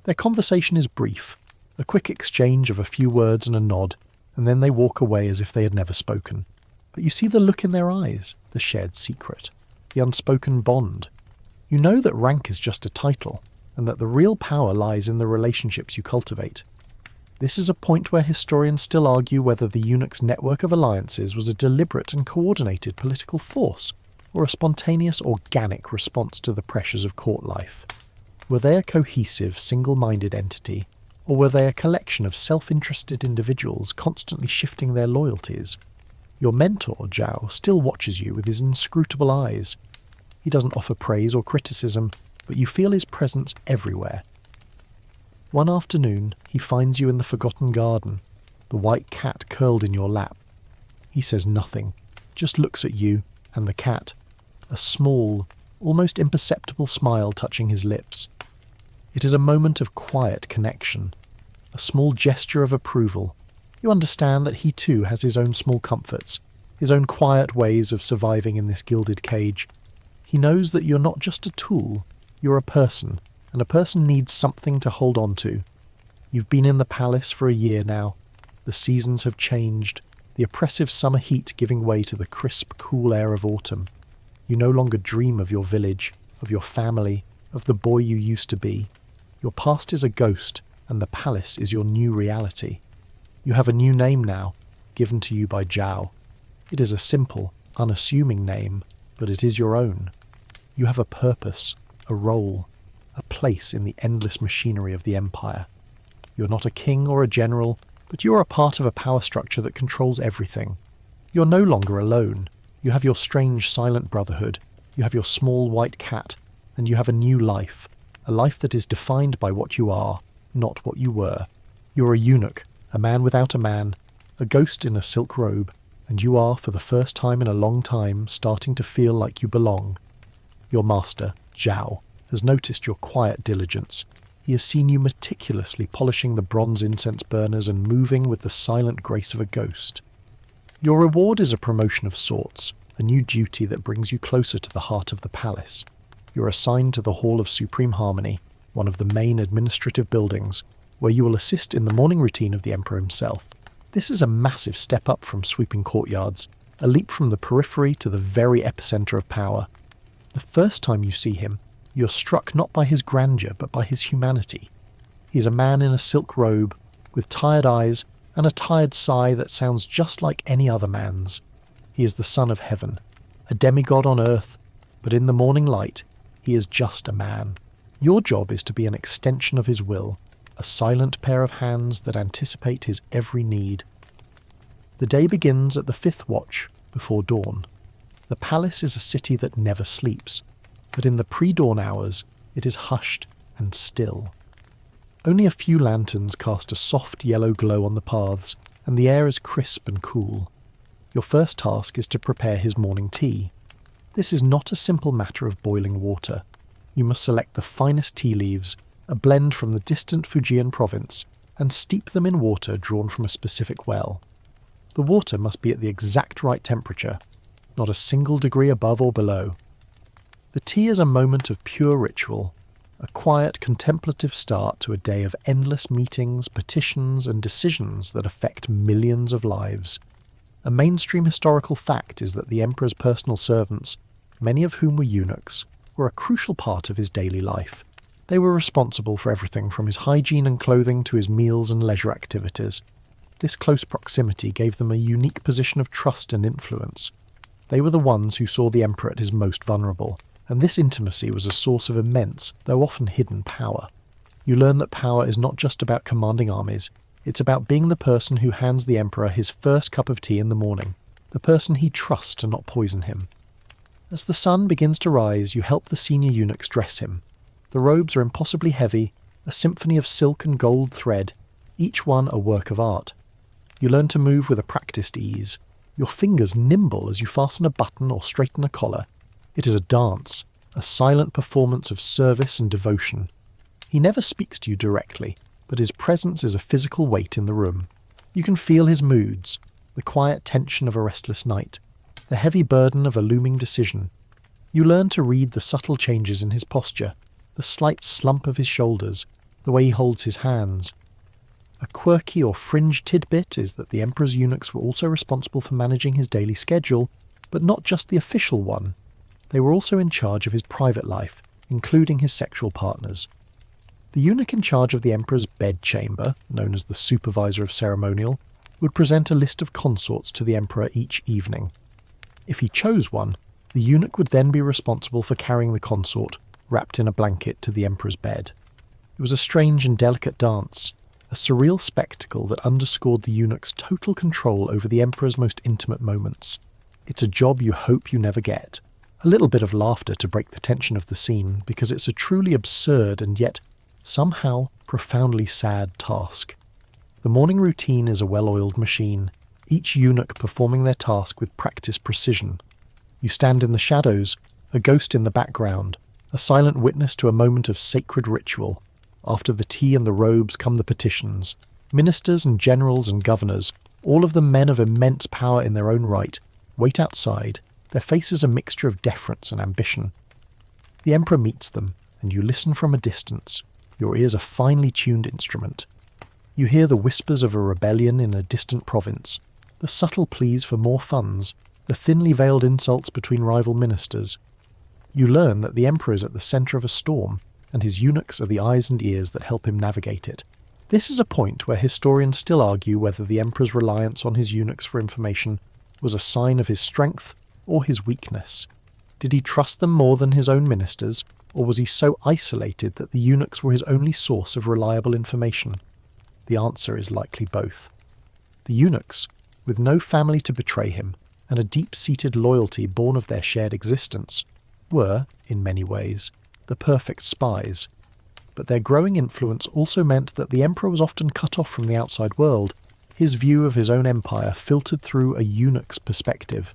Their conversation is brief, a quick exchange of a few words and a nod, and then they walk away as if they had never spoken. But you see the look in their eyes, the shared secret, the unspoken bond. You know that rank is just a title, and that the real power lies in the relationships you cultivate. This is a point where historians still argue whether the eunuch's network of alliances was a deliberate and coordinated political force, or a spontaneous, organic response to the pressures of court life. Were they a cohesive, single-minded entity, or were they a collection of self-interested individuals constantly shifting their loyalties? Your mentor, Zhao, still watches you with his inscrutable eyes. He doesn't offer praise or criticism, but you feel his presence everywhere. One afternoon, he finds you in the forgotten garden, the white cat curled in your lap. He says nothing, just looks at you and the cat, a small, almost imperceptible smile touching his lips. It is a moment of quiet connection, a small gesture of approval. You understand that he too has his own small comforts, his own quiet ways of surviving in this gilded cage. He knows that you're not just a tool, you're a person, and a person needs something to hold on to. You've been in the palace for a year now. The seasons have changed, the oppressive summer heat giving way to the crisp, cool air of autumn. You no longer dream of your village, of your family, of the boy you used to be. Your past is a ghost, and the palace is your new reality. You have a new name now, given to you by Zhao. It is a simple, unassuming name, but it is your own. You have a purpose, a role. a place in the endless machinery of the empire. You're not a king or a general, but you are a part of a power structure that controls everything. You're no longer alone. You have your strange silent brotherhood, you have your small white cat, and you have a new life, a life that is defined by what you are, not what you were. You're a eunuch, a man without a man, a ghost in a silk robe, and you are, for the first time in a long time, starting to feel like you belong. Your master, Zhao, has noticed your quiet diligence. He has seen you meticulously polishing the bronze incense burners and moving with the silent grace of a ghost. Your reward is a promotion of sorts, a new duty that brings you closer to the heart of the palace. You're assigned to the Hall of Supreme Harmony, one of the main administrative buildings, where you will assist in the morning routine of the Emperor himself. This is a massive step up from sweeping courtyards, a leap from the periphery to the very epicenter of power. The first time you see him, you're struck not by his grandeur but by his humanity. He is a man in a silk robe, with tired eyes and a tired sigh that sounds just like any other man's. He is the son of heaven, a demigod on earth, but in the morning light, he is just a man. Your job is to be an extension of his will, a silent pair of hands that anticipate his every need. The day begins at the 5th watch, before dawn. The palace is a city that never sleeps, but in the pre-dawn hours, it is hushed and still. Only a few lanterns cast a soft yellow glow on the paths, and the air is crisp and cool. Your first task is to prepare his morning tea. This is not a simple matter of boiling water. You must select the finest tea leaves, a blend from the distant Fujian province, and steep them in water drawn from a specific well. The water must be at the exact right temperature, not a single degree above or below. The tea is a moment of pure ritual, a quiet, contemplative start to a day of endless meetings, petitions, and decisions that affect millions of lives. A mainstream historical fact is that the Emperor's personal servants, many of whom were eunuchs, were a crucial part of his daily life. They were responsible for everything from his hygiene and clothing to his meals and leisure activities. This close proximity gave them a unique position of trust and influence. They were the ones who saw the Emperor at his most vulnerable, and this intimacy was a source of immense, though often hidden, power. You learn that power is not just about commanding armies, it's about being the person who hands the Emperor his first cup of tea in the morning, the person he trusts to not poison him. As the sun begins to rise, you help the senior eunuchs dress him. The robes are impossibly heavy, a symphony of silk and gold thread, each one a work of art. You learn to move with a practiced ease, your fingers nimble as you fasten a button or straighten a collar. It is a dance, a silent performance of service and devotion. He never speaks to you directly, but his presence is a physical weight in the room. You can feel his moods, the quiet tension of a restless night, the heavy burden of a looming decision. You learn to read the subtle changes in his posture, the slight slump of his shoulders, the way he holds his hands. A quirky or fringe tidbit is that the Emperor's eunuchs were also responsible for managing his daily schedule, but not just the official one. They were also in charge of his private life, including his sexual partners. The eunuch in charge of the Emperor's bedchamber, known as the supervisor of ceremonial, would present a list of consorts to the Emperor each evening. If he chose one, the eunuch would then be responsible for carrying the consort, wrapped in a blanket, to the Emperor's bed. It was a strange and delicate dance, a surreal spectacle that underscored the eunuch's total control over the Emperor's most intimate moments. It's a job you hope you never get. A little bit of laughter to break the tension of the scene, because it's a truly absurd and yet somehow profoundly sad task. The morning routine is a well-oiled machine, each eunuch performing their task with practiced precision. You stand in the shadows, a ghost in the background, a silent witness to a moment of sacred ritual. After the tea and the robes come the petitions. Ministers and generals and governors, all of them men of immense power in their own right, wait outside, their faces a mixture of deference and ambition. The Emperor meets them, and you listen from a distance, your ears a finely tuned instrument. You hear the whispers of a rebellion in a distant province, the subtle pleas for more funds, the thinly veiled insults between rival ministers. You learn that the Emperor is at the centre of a storm, and his eunuchs are the eyes and ears that help him navigate it. This is a point where historians still argue whether the Emperor's reliance on his eunuchs for information was a sign of his strength or his weakness. Did he trust them more than his own ministers, or was he so isolated that the eunuchs were his only source of reliable information? The answer is likely both. The eunuchs, with no family to betray him, and a deep-seated loyalty born of their shared existence, were, in many ways, the perfect spies. But their growing influence also meant that the emperor was often cut off from the outside world. His view of his own empire filtered through a eunuch's perspective.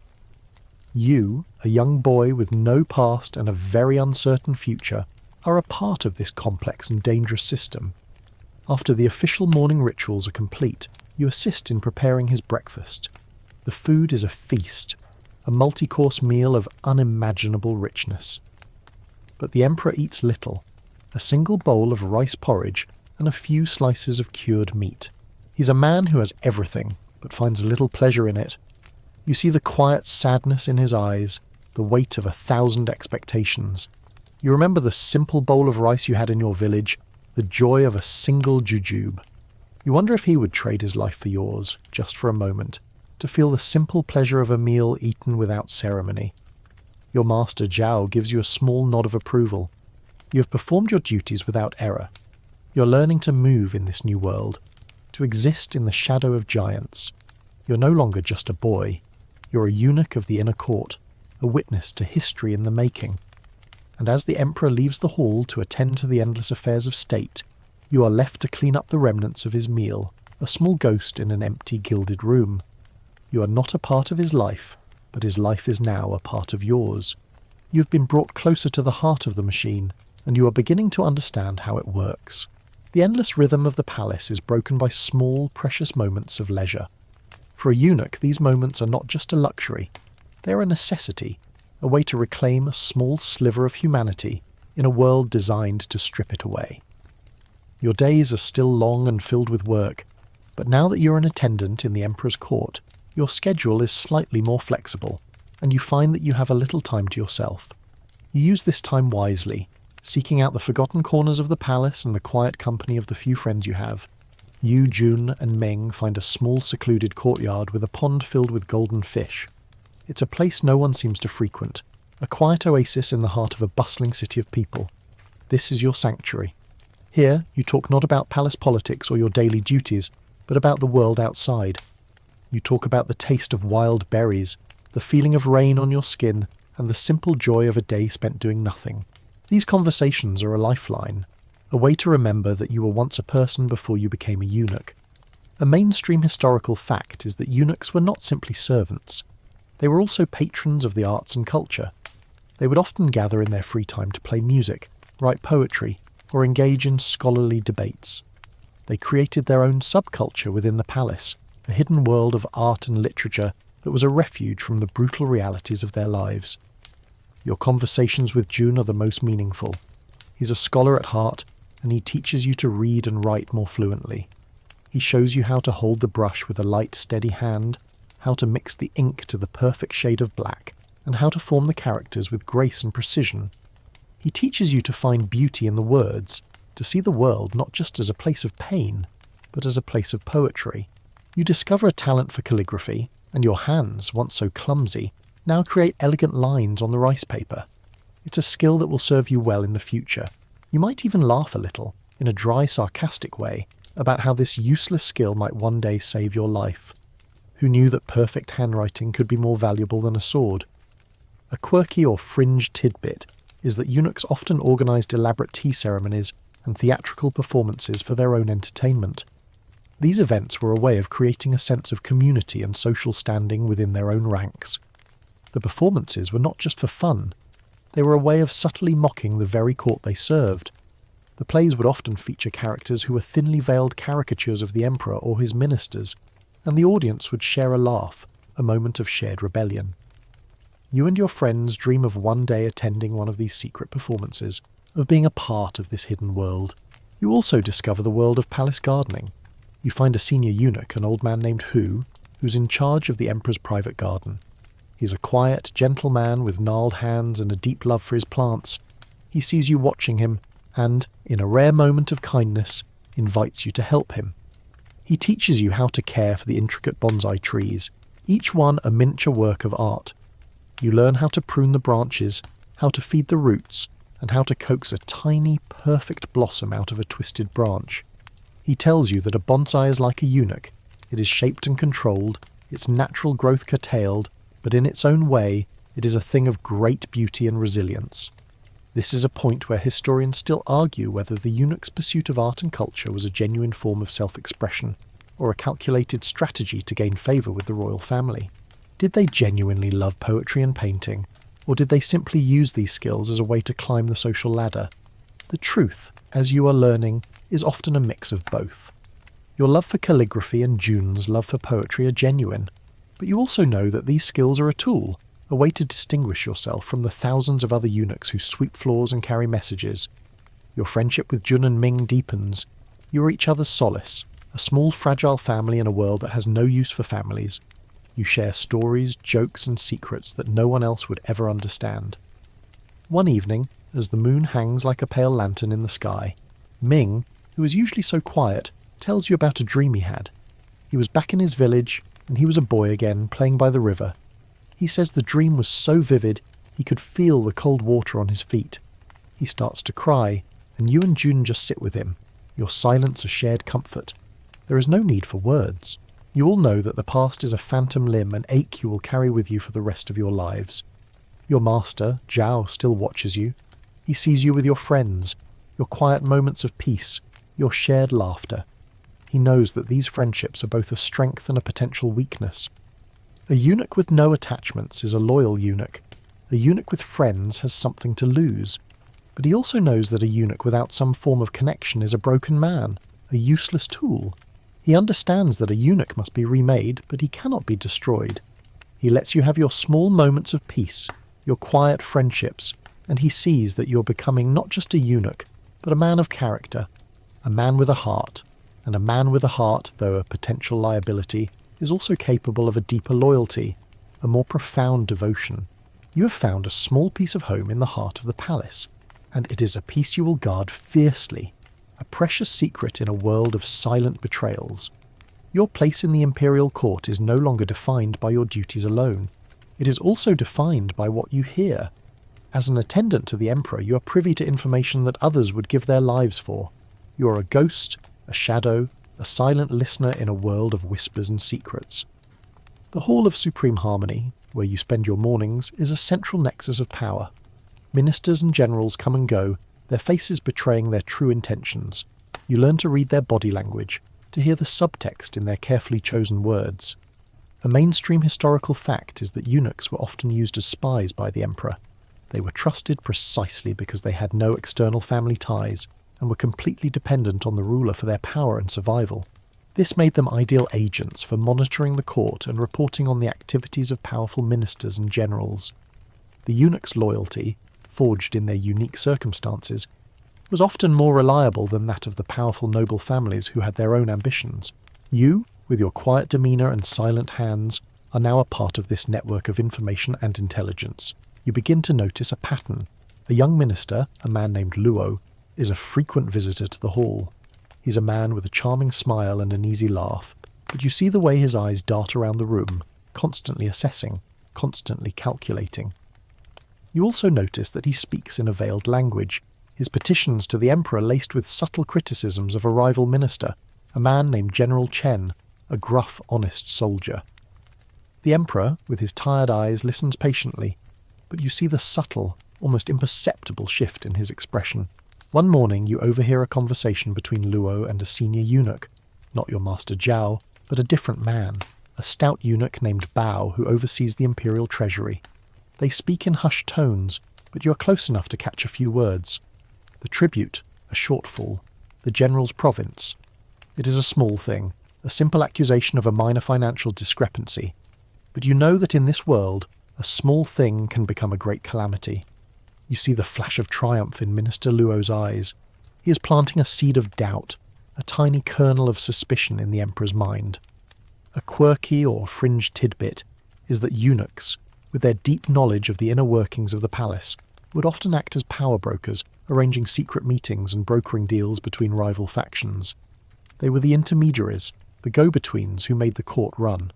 You, a young boy with no past and a very uncertain future, are a part of this complex and dangerous system. After the official morning rituals are complete, you assist in preparing his breakfast. The food is a feast, a multi-course meal of unimaginable richness. But the emperor eats little, a single bowl of rice porridge and a few slices of cured meat. He's a man who has everything, but finds little pleasure in it. You see the quiet sadness in his eyes, the weight of 1,000 expectations. You remember the simple bowl of rice you had in your village, the joy of a single jujube. You wonder if he would trade his life for yours, just for a moment, to feel the simple pleasure of a meal eaten without ceremony. Your master Zhao gives you a small nod of approval. You have performed your duties without error. You're learning to move in this new world, to exist in the shadow of giants. You're no longer just a boy. You're a eunuch of the inner court, a witness to history in the making. And as the emperor leaves the hall to attend to the endless affairs of state, you are left to clean up the remnants of his meal, a small ghost in an empty gilded room. You are not a part of his life, but his life is now a part of yours. You have been brought closer to the heart of the machine, and you are beginning to understand how it works. The endless rhythm of the palace is broken by small, precious moments of leisure. For a eunuch, these moments are not just a luxury. They are a necessity, a way to reclaim a small sliver of humanity in a world designed to strip it away. Your days are still long and filled with work, but now that you're an attendant in the emperor's court, your schedule is slightly more flexible, and you find that you have a little time to yourself. You use this time wisely, seeking out the forgotten corners of the palace and the quiet company of the few friends you have. You, Jun, and Meng find a small secluded courtyard with a pond filled with golden fish. It's a place no one seems to frequent, a quiet oasis in the heart of a bustling city of people. This is your sanctuary. Here, you talk not about palace politics or your daily duties, but about the world outside. You talk about the taste of wild berries, the feeling of rain on your skin, and the simple joy of a day spent doing nothing. These conversations are a lifeline, a way to remember that you were once a person before you became a eunuch. A mainstream historical fact is that eunuchs were not simply servants. They were also patrons of the arts and culture. They would often gather in their free time to play music, write poetry, or engage in scholarly debates. They created their own subculture within the palace, a hidden world of art and literature that was a refuge from the brutal realities of their lives. Your conversations with Jun are the most meaningful. He's a scholar at heart, and he teaches you to read and write more fluently. He shows you how to hold the brush with a light, steady hand, how to mix the ink to the perfect shade of black, and how to form the characters with grace and precision. He teaches you to find beauty in the words, to see the world not just as a place of pain, but as a place of poetry. You discover a talent for calligraphy, and your hands, once so clumsy, now create elegant lines on the rice paper. It's a skill that will serve you well in the future. You might even laugh a little, in a dry, sarcastic way, about how this useless skill might one day save your life. Who knew that perfect handwriting could be more valuable than a sword? A quirky or fringe tidbit is that eunuchs often organised elaborate tea ceremonies and theatrical performances for their own entertainment. These events were a way of creating a sense of community and social standing within their own ranks. The performances were not just for fun. They were a way of subtly mocking the very court they served. The plays would often feature characters who were thinly veiled caricatures of the emperor or his ministers, and the audience would share a laugh, a moment of shared rebellion. You and your friends dream of one day attending one of these secret performances, of being a part of this hidden world. You also discover the world of palace gardening. You find a senior eunuch, an old man named Hu, who's in charge of the emperor's private garden. He's a quiet, gentle man with gnarled hands and a deep love for his plants. He sees you watching him and, in a rare moment of kindness, invites you to help him. He teaches you how to care for the intricate bonsai trees, each one a miniature work of art. You learn how to prune the branches, how to feed the roots, and how to coax a tiny, perfect blossom out of a twisted branch. He tells you that a bonsai is like a eunuch. It is shaped and controlled, its natural growth curtailed, but in its own way, it is a thing of great beauty and resilience. This is a point where historians still argue whether the eunuch's pursuit of art and culture was a genuine form of self-expression, or a calculated strategy to gain favour with the royal family. Did they genuinely love poetry and painting, or did they simply use these skills as a way to climb the social ladder? The truth, as you are learning, is often a mix of both. Your love for calligraphy and June's love for poetry are genuine, but you also know that these skills are a tool, a way to distinguish yourself from the thousands of other eunuchs who sweep floors and carry messages. Your friendship with Jun and Ming deepens. You are each other's solace, a small fragile family in a world that has no use for families. You share stories, jokes and secrets that no one else would ever understand. One evening, as the moon hangs like a pale lantern in the sky, Ming, who is usually so quiet, tells you about a dream he had. He was back in his village, and he was a boy again, playing by the river. He says the dream was so vivid, he could feel the cold water on his feet. He starts to cry, and you and June just sit with him, your silence a shared comfort. There is no need for words. You all know that the past is a phantom limb, an ache you will carry with you for the rest of your lives. Your master, Zhao, still watches you. He sees you with your friends, your quiet moments of peace, your shared laughter. He knows that these friendships are both a strength and a potential weakness. A eunuch with no attachments is a loyal eunuch. A eunuch with friends has something to lose. But he also knows that a eunuch without some form of connection is a broken man, a useless tool. He understands that a eunuch must be remade, but he cannot be destroyed. He lets you have your small moments of peace, your quiet friendships, and he sees that you're becoming not just a eunuch, but a man of character, a man with a heart. And a man with a heart, though a potential liability, is also capable of a deeper loyalty, a more profound devotion. You have found a small piece of home in the heart of the palace, and it is a piece you will guard fiercely, a precious secret in a world of silent betrayals. Your place in the imperial court is no longer defined by your duties alone. It is also defined by what you hear. As an attendant to the emperor, you are privy to information that others would give their lives for. You are a ghost, a shadow, a silent listener in a world of whispers and secrets. The Hall of Supreme Harmony, where you spend your mornings, is a central nexus of power. Ministers and generals come and go, their faces betraying their true intentions. You learn to read their body language, to hear the subtext in their carefully chosen words. A mainstream historical fact is that eunuchs were often used as spies by the emperor. They were trusted precisely because they had no external family ties, and were completely dependent on the ruler for their power and survival. This made them ideal agents for monitoring the court and reporting on the activities of powerful ministers and generals. The eunuch's loyalty, forged in their unique circumstances, was often more reliable than that of the powerful noble families who had their own ambitions. You, with your quiet demeanour and silent hands, are now a part of this network of information and intelligence. You begin to notice a pattern. A young minister, a man named Luo, is a frequent visitor to the hall. He's a man with a charming smile and an easy laugh, but you see the way his eyes dart around the room, constantly assessing, constantly calculating. You also notice that he speaks in a veiled language, his petitions to the emperor laced with subtle criticisms of a rival minister, a man named General Chen, a gruff, honest soldier. The emperor, with his tired eyes, listens patiently, but you see the subtle, almost imperceptible shift in his expression. One morning you overhear a conversation between Luo and a senior eunuch, not your master Zhao, but a different man, a stout eunuch named Bao who oversees the imperial treasury. They speak in hushed tones, but you are close enough to catch a few words. The tribute, a shortfall. The general's province. It is a small thing, a simple accusation of a minor financial discrepancy. But you know that in this world, a small thing can become a great calamity. You see the flash of triumph in Minister Luo's eyes. He is planting a seed of doubt, a tiny kernel of suspicion in the emperor's mind. A quirky or fringe tidbit is that eunuchs, with their deep knowledge of the inner workings of the palace, would often act as power brokers, arranging secret meetings and brokering deals between rival factions. They were the intermediaries, the go-betweens who made the court run.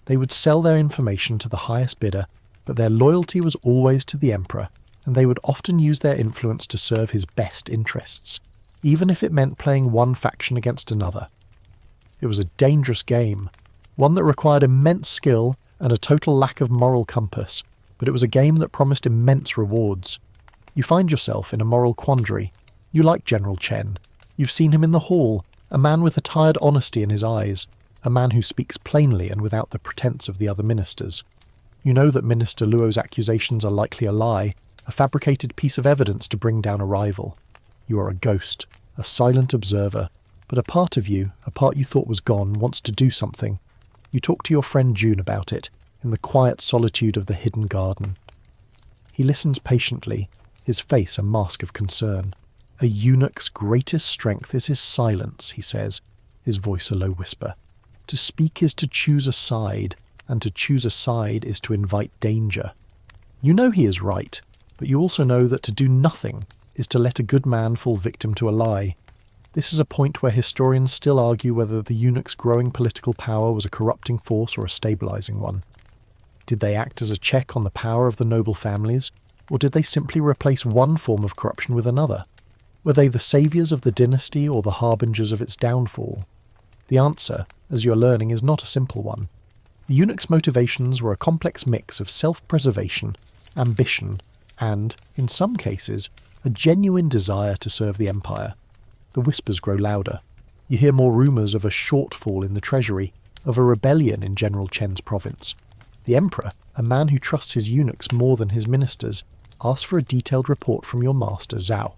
They would sell their information to the highest bidder but their loyalty was always to the emperor, and they would often use their influence to serve his best interests, even if it meant playing one faction against another. It was a dangerous game, one that required immense skill and a total lack of moral compass, but it was a game that promised immense rewards. You find yourself in a moral quandary. You like General Chen. You've seen him in the hall, a man with a tired honesty in his eyes, a man who speaks plainly and without the pretense of the other ministers. You know that Minister Luo's accusations are likely a lie, a fabricated piece of evidence to bring down a rival. You are a ghost, a silent observer, but a part of you, a part you thought was gone, wants to do something. You talk to your friend June about it, in the quiet solitude of the hidden garden. He listens patiently, his face a mask of concern. A eunuch's greatest strength is his silence, he says, his voice a low whisper. To speak is to choose a side, and to choose a side is to invite danger. You know he is right, but you also know that to do nothing is to let a good man fall victim to a lie. This is a point where historians still argue whether the eunuch's growing political power was a corrupting force or a stabilizing one. Did they act as a check on the power of the noble families, or did they simply replace one form of corruption with another? Were they the saviours of the dynasty or the harbingers of its downfall? The answer, as you're learning, is not a simple one. The eunuch's motivations were a complex mix of self-preservation, ambition, and, in some cases, a genuine desire to serve the empire. The whispers grow louder. You hear more rumours of a shortfall in the treasury, of a rebellion in General Chen's province. The emperor, a man who trusts his eunuchs more than his ministers, asks for a detailed report from your master, Zhao.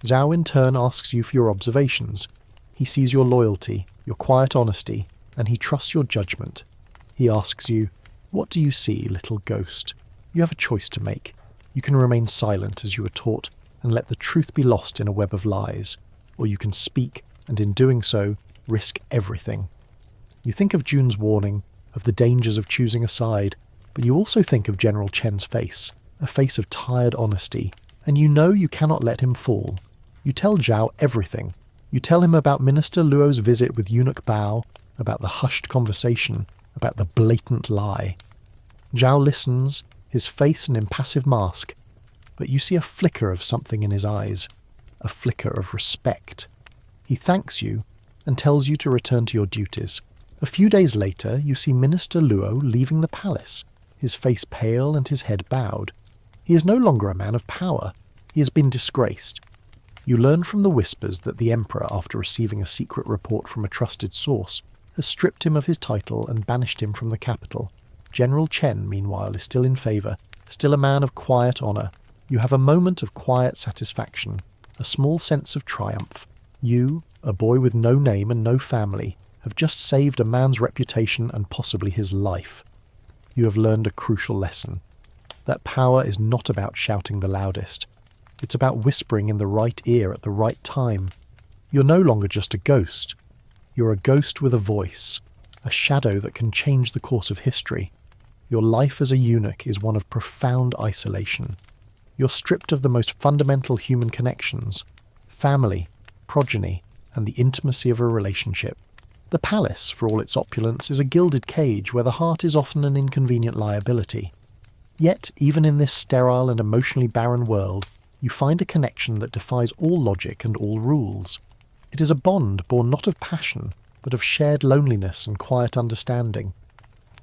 Zhao in turn asks you for your observations. He sees your loyalty, your quiet honesty, and he trusts your judgment. He asks you, "What do you see, little ghost?" You have a choice to make. You can remain silent as you were taught and let the truth be lost in a web of lies, or you can speak and in doing so risk everything. You think of June's warning, of the dangers of choosing a side, but you also think of General Chen's face, a face of tired honesty, and you know you cannot let him fall. You tell Zhao everything. You tell him about Minister Luo's visit with Eunuch Bao, about the hushed conversation, about the blatant lie. Zhao listens, his face an impassive mask, but you see a flicker of something in his eyes, a flicker of respect. He thanks you and tells you to return to your duties. A few days later, you see Minister Luo leaving the palace, his face pale and his head bowed. He is no longer a man of power. He has been disgraced. You learn from the whispers that the emperor, after receiving a secret report from a trusted source, has stripped him of his title and banished him from the capital. General Chen, meanwhile, is still in favour, still a man of quiet honour. You have a moment of quiet satisfaction, a small sense of triumph. You, a boy with no name and no family, have just saved a man's reputation and possibly his life. You have learned a crucial lesson. That power is not about shouting the loudest. It's about whispering in the right ear at the right time. You're no longer just a ghost. You're a ghost with a voice, a shadow that can change the course of history. Your life as a eunuch is one of profound isolation. You're stripped of the most fundamental human connections, family, progeny, and the intimacy of a relationship. The palace, for all its opulence, is a gilded cage where the heart is often an inconvenient liability. Yet, even in this sterile and emotionally barren world, you find a connection that defies all logic and all rules. It is a bond born not of passion, but of shared loneliness and quiet understanding.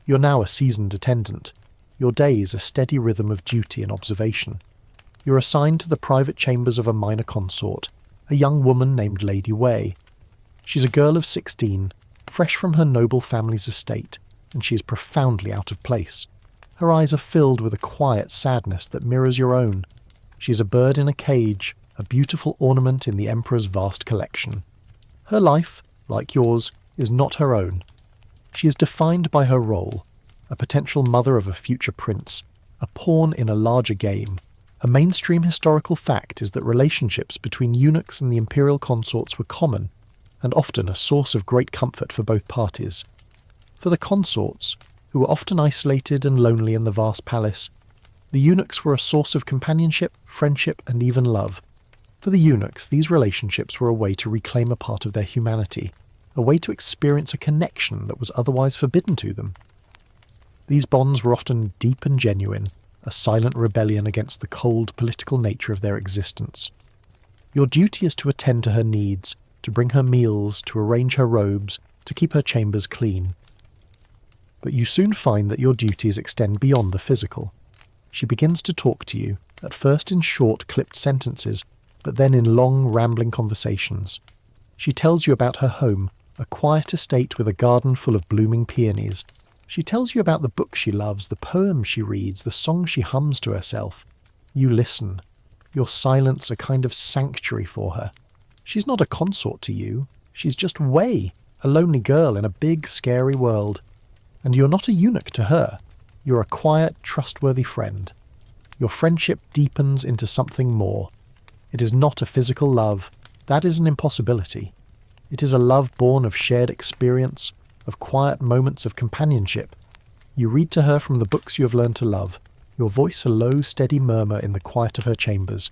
You're now a seasoned attendant. Your days a steady rhythm of duty and observation. You're assigned to the private chambers of a minor consort, a young woman named Lady Wei. She's a girl of 16, fresh from her noble family's estate, and she is profoundly out of place. Her eyes are filled with a quiet sadness that mirrors your own. She is a bird in a cage, a beautiful ornament in the Emperor's vast collection. Her life, like yours, is not her own. She is defined by her role, a potential mother of a future prince, a pawn in a larger game. A mainstream historical fact is that relationships between eunuchs and the imperial consorts were common, and often a source of great comfort for both parties. For the consorts, who were often isolated and lonely in the vast palace, the eunuchs were a source of companionship, friendship, and even love. For the eunuchs, these relationships were a way to reclaim a part of their humanity, a way to experience a connection that was otherwise forbidden to them. These bonds were often deep and genuine, a silent rebellion against the cold political nature of their existence. Your duty is to attend to her needs, to bring her meals, to arrange her robes, to keep her chambers clean. But you soon find that your duties extend beyond the physical. She begins to talk to you, at first in short, clipped sentences, but then in long, rambling conversations. She tells you about her home, a quiet estate with a garden full of blooming peonies. She tells you about the books she loves, the poems she reads, the songs she hums to herself. You listen. Your silence a kind of sanctuary for her. She's not a consort to you. She's just Wei, a lonely girl in a big, scary world. And you're not a eunuch to her. You're a quiet, trustworthy friend. Your friendship deepens into something more. It is not a physical love. That is an impossibility. It is a love born of shared experience, of quiet moments of companionship. You read to her from the books you have learned to love, your voice a low, steady murmur in the quiet of her chambers.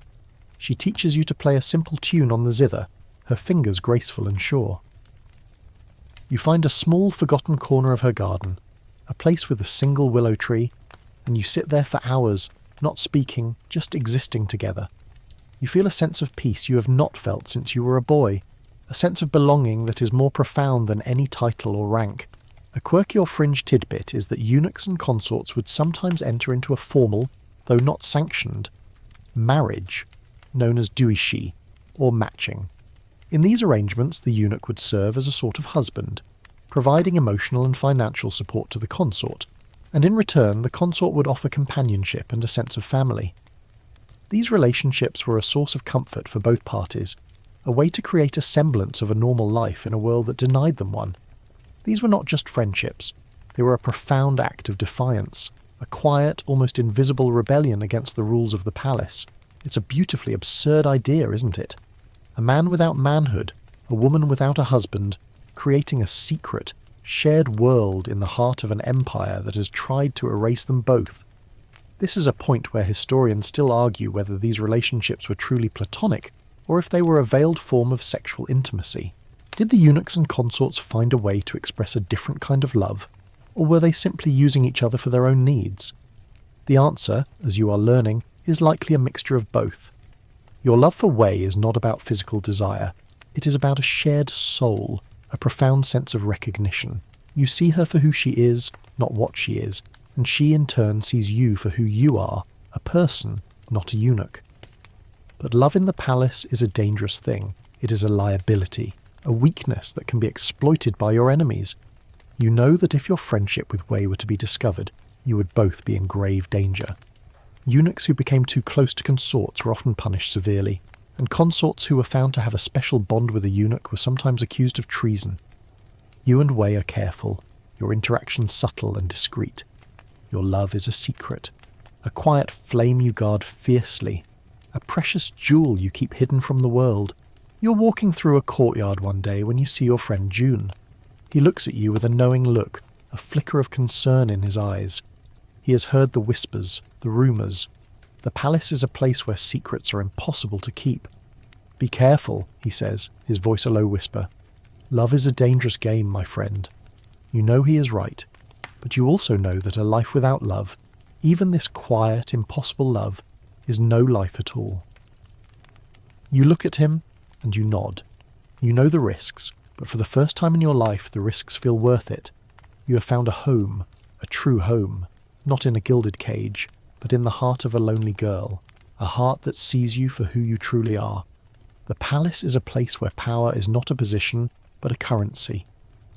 She teaches you to play a simple tune on the zither, her fingers graceful and sure. You find a small, forgotten corner of her garden, a place with a single willow tree, and you sit there for hours, not speaking, just existing together. You feel a sense of peace you have not felt since you were a boy, a sense of belonging that is more profound than any title or rank. A quirky or fringe tidbit is that eunuchs and consorts would sometimes enter into a formal, though not sanctioned, marriage, known as duishi, or matching. In these arrangements, the eunuch would serve as a sort of husband, providing emotional and financial support to the consort, and in return the consort would offer companionship and a sense of family. These relationships were a source of comfort for both parties, a way to create a semblance of a normal life in a world that denied them one. These were not just friendships, they were a profound act of defiance, a quiet, almost invisible rebellion against the rules of the palace. It's a beautifully absurd idea, isn't it? A man without manhood, a woman without a husband, creating a secret, shared world in the heart of an empire that has tried to erase them both. This is a point where historians still argue whether these relationships were truly platonic, or if they were a veiled form of sexual intimacy. Did the eunuchs and consorts find a way to express a different kind of love, or were they simply using each other for their own needs? The answer, as you are learning, is likely a mixture of both. Your love for Wei is not about physical desire. It is about a shared soul, a profound sense of recognition. You see her for who she is, not what she is, and she in turn sees you for who you are, a person, not a eunuch. But love in the palace is a dangerous thing. It is a liability, a weakness that can be exploited by your enemies. You know that if your friendship with Wei were to be discovered, you would both be in grave danger. Eunuchs who became too close to consorts were often punished severely, and consorts who were found to have a special bond with a eunuch were sometimes accused of treason. You and Wei are careful, your interactions subtle and discreet. Your love is a secret, a quiet flame you guard fiercely, a precious jewel you keep hidden from the world. You're walking through a courtyard one day when you see your friend June. He looks at you with a knowing look, a flicker of concern in his eyes. He has heard the whispers, the rumours. The palace is a place where secrets are impossible to keep. Be careful, he says, his voice a low whisper. Love is a dangerous game, my friend. You know he is right, but you also know that a life without love, even this quiet, impossible love, is no life at all. You look at him, and you nod. You know the risks, but for the first time in your life the risks feel worth it. You have found a home, a true home, not in a gilded cage, but in the heart of a lonely girl, a heart that sees you for who you truly are. The palace is a place where power is not a position, but a currency.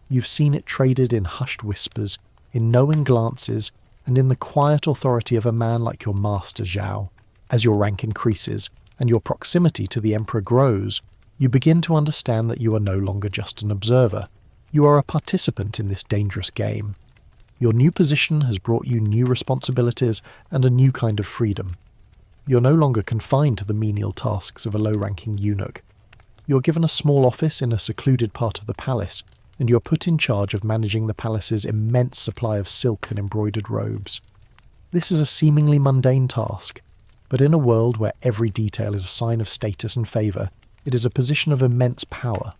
You've seen it traded in hushed whispers, in knowing glances, and in the quiet authority of a man like your master Zhao. As your rank increases, and your proximity to the emperor grows, you begin to understand that you are no longer just an observer. You are a participant in this dangerous game. Your new position has brought you new responsibilities and a new kind of freedom. You're no longer confined to the menial tasks of a low-ranking eunuch. You're given a small office in a secluded part of the palace, and you're put in charge of managing the palace's immense supply of silk and embroidered robes. This is a seemingly mundane task, but in a world where every detail is a sign of status and favour, it is a position of immense power.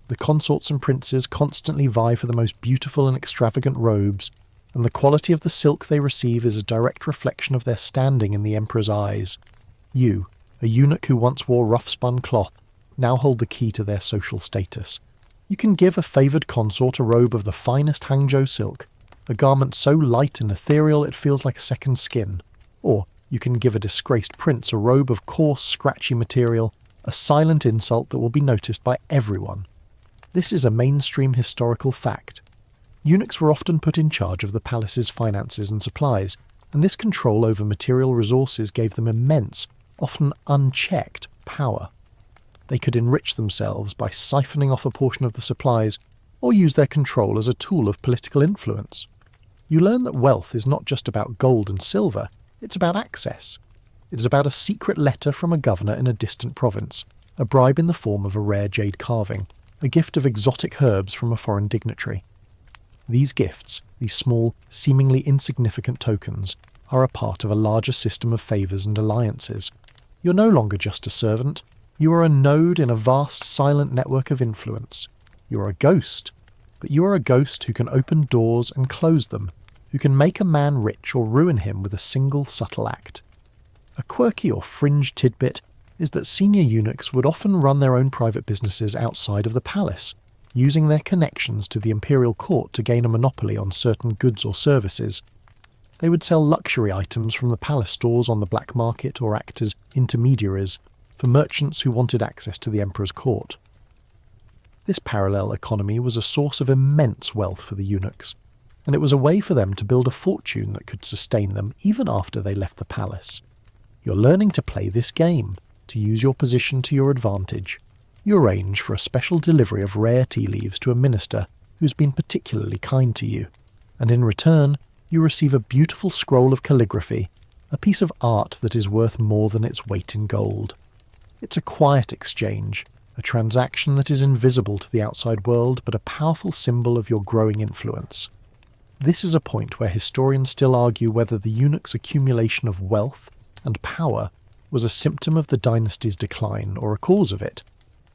The consorts and princes constantly vie for the most beautiful and extravagant robes, and the quality of the silk they receive is a direct reflection of their standing in the emperor's eyes. You, a eunuch who once wore rough-spun cloth, now hold the key to their social status. You can give a favoured consort a robe of the finest Hangzhou silk, a garment so light and ethereal it feels like a second skin. Or you can give a disgraced prince a robe of coarse, scratchy material, a silent insult that will be noticed by everyone. This is a mainstream historical fact. Eunuchs were often put in charge of the palace's finances and supplies, and this control over material resources gave them immense, often unchecked, power. They could enrich themselves by siphoning off a portion of the supplies, or use their control as a tool of political influence. You learn that wealth is not just about gold and silver, it's about access. It is about a secret letter from a governor in a distant province, a bribe in the form of a rare jade carving, a gift of exotic herbs from a foreign dignitary. These gifts, these small, seemingly insignificant tokens, are a part of a larger system of favours and alliances. You're no longer just a servant, you are a node in a vast silent network of influence. You are a ghost, but you are a ghost who can open doors and close them, who can make a man rich or ruin him with a single subtle act. A quirky or fringe tidbit is that senior eunuchs would often run their own private businesses outside of the palace, using their connections to the imperial court to gain a monopoly on certain goods or services. They would sell luxury items from the palace stores on the black market or act as intermediaries for merchants who wanted access to the emperor's court. This parallel economy was a source of immense wealth for the eunuchs, and it was a way for them to build a fortune that could sustain them even after they left the palace. You're learning to play this game, to use your position to your advantage. You arrange for a special delivery of rare tea leaves to a minister who's been particularly kind to you, and in return you receive a beautiful scroll of calligraphy, a piece of art that is worth more than its weight in gold. It's a quiet exchange, a transaction that is invisible to the outside world but a powerful symbol of your growing influence. This is a point where historians still argue whether the eunuch's accumulation of wealth and power was a symptom of the dynasty's decline or a cause of it.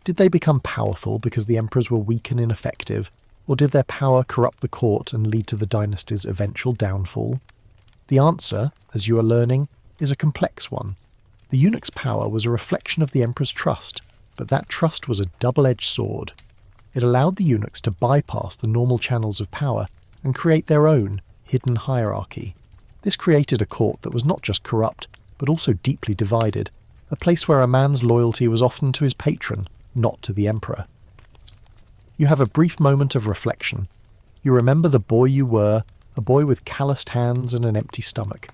Did they become powerful because the emperors were weak and ineffective, or did their power corrupt the court and lead to the dynasty's eventual downfall? The answer, as you are learning, is a complex one. The eunuch's power was a reflection of the emperor's trust, but that trust was a double-edged sword. It allowed the eunuchs to bypass the normal channels of power and create their own hidden hierarchy. This created a court that was not just corrupt, but also deeply divided, a place where a man's loyalty was often to his patron, not to the emperor. You have a brief moment of reflection. You remember the boy you were, a boy with calloused hands and an empty stomach.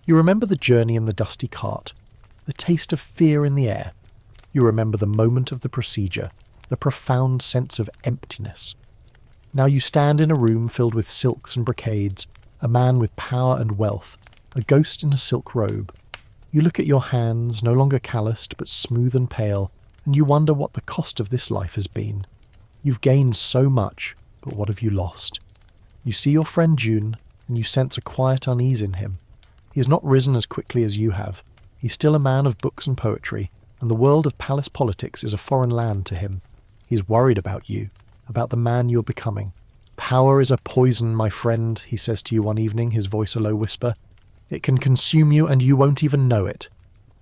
You remember the journey in the dusty cart, the taste of fear in the air. You remember the moment of the procedure, the profound sense of emptiness. Now you stand in a room filled with silks and brocades, a man with power and wealth, a ghost in a silk robe. You look at your hands, no longer calloused but smooth and pale, and you wonder what the cost of this life has been. You've gained so much, but what have you lost? You see your friend June, and you sense a quiet unease in him. He has not risen as quickly as you have. He's still a man of books and poetry, and the world of palace politics is a foreign land to him. He's worried about you, about the man you're becoming. "Power is a poison, my friend," he says to you one evening, his voice a low whisper. "It can consume you and you won't even know it."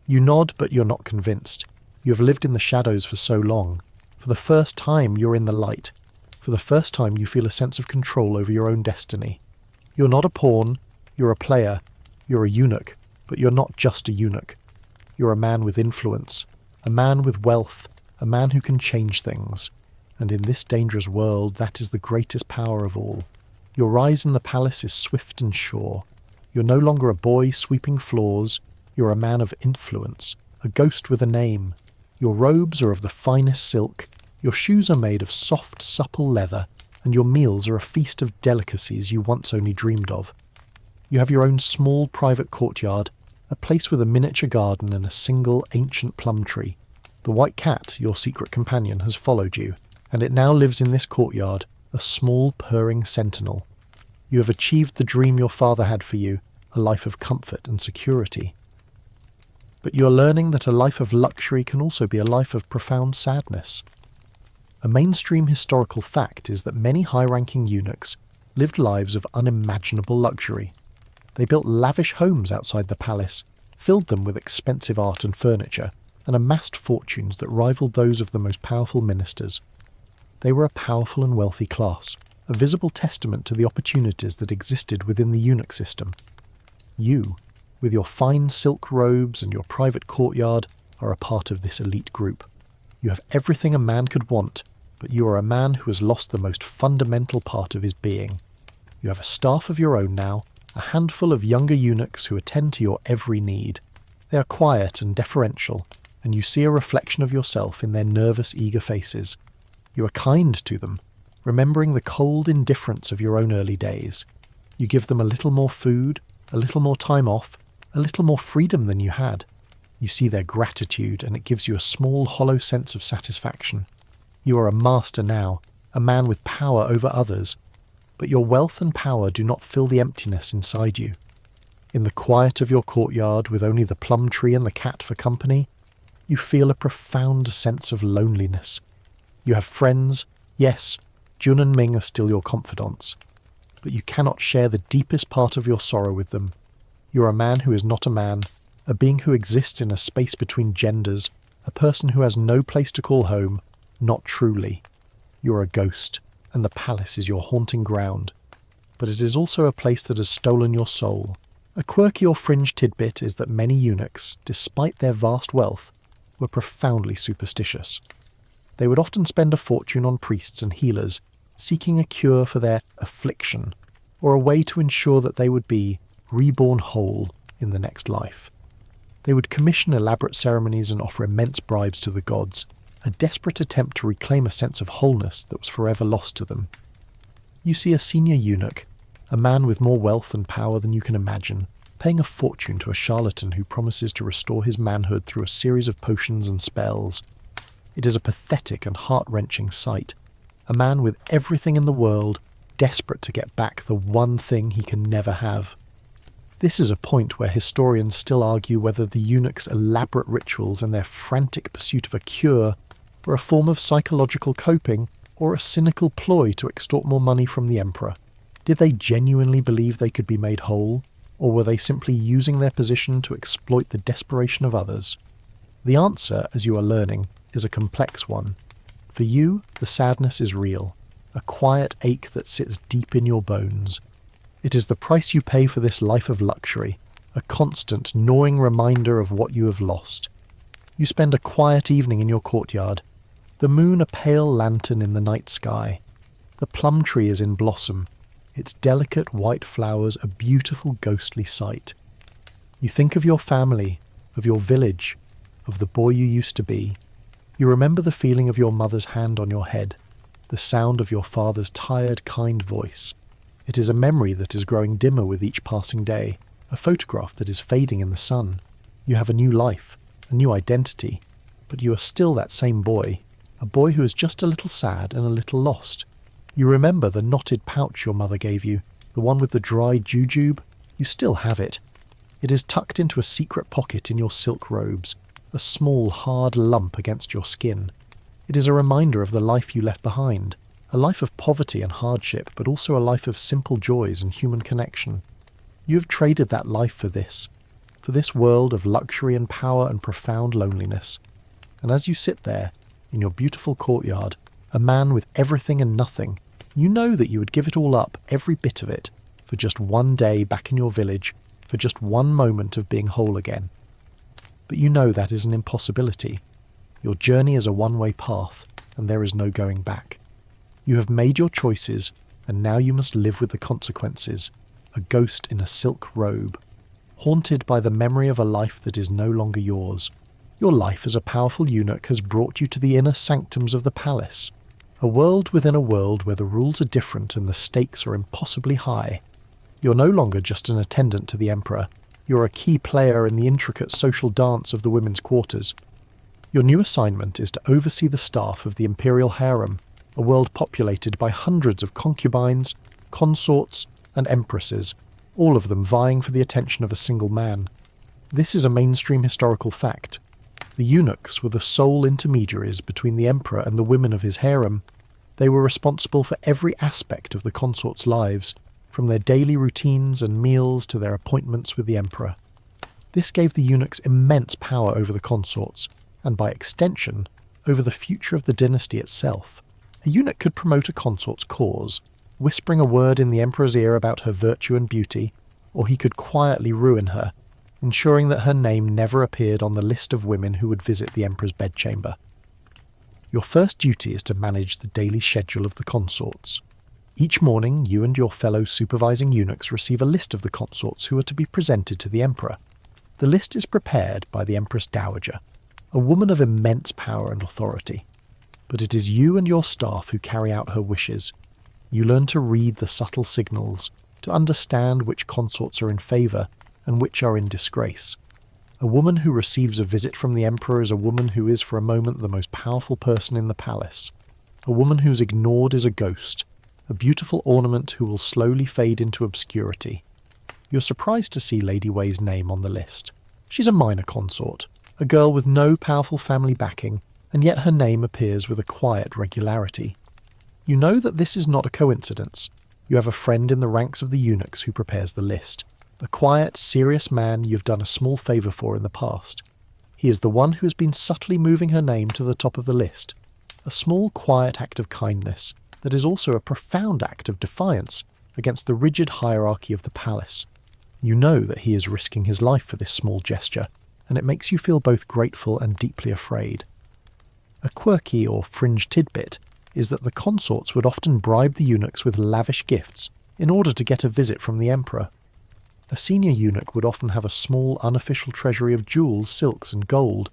You nod, but you're not convinced. You have lived in the shadows for so long. For the first time, you're in the light. For the first time, you feel a sense of control over your own destiny. You're not a pawn, you're a player. You're a eunuch, but you're not just a eunuch. You're a man with influence, a man with wealth, a man who can change things. And in this dangerous world, that is the greatest power of all. Your rise in the palace is swift and sure. You're no longer a boy sweeping floors. You're a man of influence, a ghost with a name. Your robes are of the finest silk, your shoes are made of soft, supple leather, and your meals are a feast of delicacies you once only dreamed of. You have your own small private courtyard, a place with a miniature garden and a single ancient plum tree. The white cat, your secret companion, has followed you, and it now lives in this courtyard, a small purring sentinel. You have achieved the dream your father had for you, a life of comfort and security. But you are learning that a life of luxury can also be a life of profound sadness. A mainstream historical fact is that many high-ranking eunuchs, lived lives of unimaginable luxury. They built lavish homes outside the palace, filled them with expensive art and furniture, and amassed fortunes that rivaled those of the most powerful ministers. They were a powerful and wealthy class, a visible testament to the opportunities that existed within the eunuch system. You, with your fine silk robes and your private courtyard, are a part of this elite group. You have everything a man could want, but you are a man who has lost the most fundamental part of his being. You have a staff of your own now, a handful of younger eunuchs who attend to your every need. They are quiet and deferential, and you see a reflection of yourself in their nervous, eager faces. You are kind to them, remembering the cold indifference of your own early days. You give them a little more food, a little more time off, a little more freedom than you had. You see their gratitude, and it gives you a small, hollow sense of satisfaction. You are a master now, a man with power over others, but your wealth and power do not fill the emptiness inside you. In the quiet of your courtyard, with only the plum tree and the cat for company, you feel a profound sense of loneliness. You have friends, yes, Jun and Ming are still your confidants, but you cannot share the deepest part of your sorrow with them. You are a man who is not a man, a being who exists in a space between genders, a person who has no place to call home, not truly. You are a ghost, and the palace is your haunting ground. But it is also a place that has stolen your soul. A quirky or fringe tidbit is that many eunuchs, despite their vast wealth, were profoundly superstitious. They would often spend a fortune on priests and healers, seeking a cure for their affliction, or a way to ensure that they would be reborn whole in the next life. They would commission elaborate ceremonies and offer immense bribes to the gods, a desperate attempt to reclaim a sense of wholeness that was forever lost to them. You see a senior eunuch, a man with more wealth and power than you can imagine, paying a fortune to a charlatan who promises to restore his manhood through a series of potions and spells. It is a pathetic and heart-wrenching sight. A man with everything in the world, desperate to get back the one thing he can never have. This is a point where historians still argue whether the eunuchs' elaborate rituals and their frantic pursuit of a cure were a form of psychological coping or a cynical ploy to extort more money from the emperor. Did they genuinely believe they could be made whole, or were they simply using their position to exploit the desperation of others? The answer, as you are learning, is a complex one. For you, the sadness is real, a quiet ache that sits deep in your bones. It is the price you pay for this life of luxury, a constant, gnawing reminder of what you have lost. You spend a quiet evening in your courtyard, the moon a pale lantern in the night sky. The plum tree is in blossom, its delicate white flowers a beautiful ghostly sight. You think of your family, of your village, of the boy you used to be. You remember the feeling of your mother's hand on your head, the sound of your father's tired, kind voice. It is a memory that is growing dimmer with each passing day, a photograph that is fading in the sun. You have a new life, a new identity, but you are still that same boy, a boy who is just a little sad and a little lost. You remember the knotted pouch your mother gave you, the one with the dry jujube. You still have it. It is tucked into a secret pocket in your silk robes, a small, hard lump against your skin. It is a reminder of the life you left behind, a life of poverty and hardship, but also a life of simple joys and human connection. You have traded that life for this world of luxury and power and profound loneliness. And as you sit there, in your beautiful courtyard, a man with everything and nothing, you know that you would give it all up, every bit of it, for just one day back in your village, for just one moment of being whole again. But you know that is an impossibility. Your journey is a one-way path, and there is no going back. You have made your choices, and now you must live with the consequences, a ghost in a silk robe, haunted by the memory of a life that is no longer yours. Your life as a powerful eunuch has brought you to the inner sanctums of the palace, a world within a world where the rules are different and the stakes are impossibly high. You're no longer just an attendant to the emperor, you're a key player in the intricate social dance of the women's quarters. Your new assignment is to oversee the staff of the imperial harem, a world populated by hundreds of concubines, consorts, and empresses, all of them vying for the attention of a single man. This is a mainstream historical fact. The eunuchs were the sole intermediaries between the emperor and the women of his harem. They were responsible for every aspect of the consorts' lives, from their daily routines and meals to their appointments with the emperor. This gave the eunuchs immense power over the consorts, and by extension, over the future of the dynasty itself. A eunuch could promote a consort's cause, whispering a word in the emperor's ear about her virtue and beauty, or he could quietly ruin her, ensuring that her name never appeared on the list of women who would visit the emperor's bedchamber. Your first duty is to manage the daily schedule of the consorts. Each morning, you and your fellow supervising eunuchs receive a list of the consorts who are to be presented to the emperor. The list is prepared by the Empress Dowager, a woman of immense power and authority. But it is you and your staff who carry out her wishes. You learn to read the subtle signals, to understand which consorts are in favour and which are in disgrace. A woman who receives a visit from the emperor is a woman who is for a moment the most powerful person in the palace. A woman who's ignored is a ghost, a beautiful ornament who will slowly fade into obscurity. You're surprised to see Lady Wei's name on the list. She's a minor consort, a girl with no powerful family backing, and yet her name appears with a quiet regularity. You know that this is not a coincidence. You have a friend in the ranks of the eunuchs who prepares the list, a quiet, serious man you've done a small favour for in the past. He is the one who has been subtly moving her name to the top of the list, a small, quiet act of kindness that is also a profound act of defiance against the rigid hierarchy of the palace. You know that he is risking his life for this small gesture, and it makes you feel both grateful and deeply afraid. A quirky or fringe tidbit is that the consorts would often bribe the eunuchs with lavish gifts in order to get a visit from the emperor. A senior eunuch would often have a small unofficial treasury of jewels, silks and gold,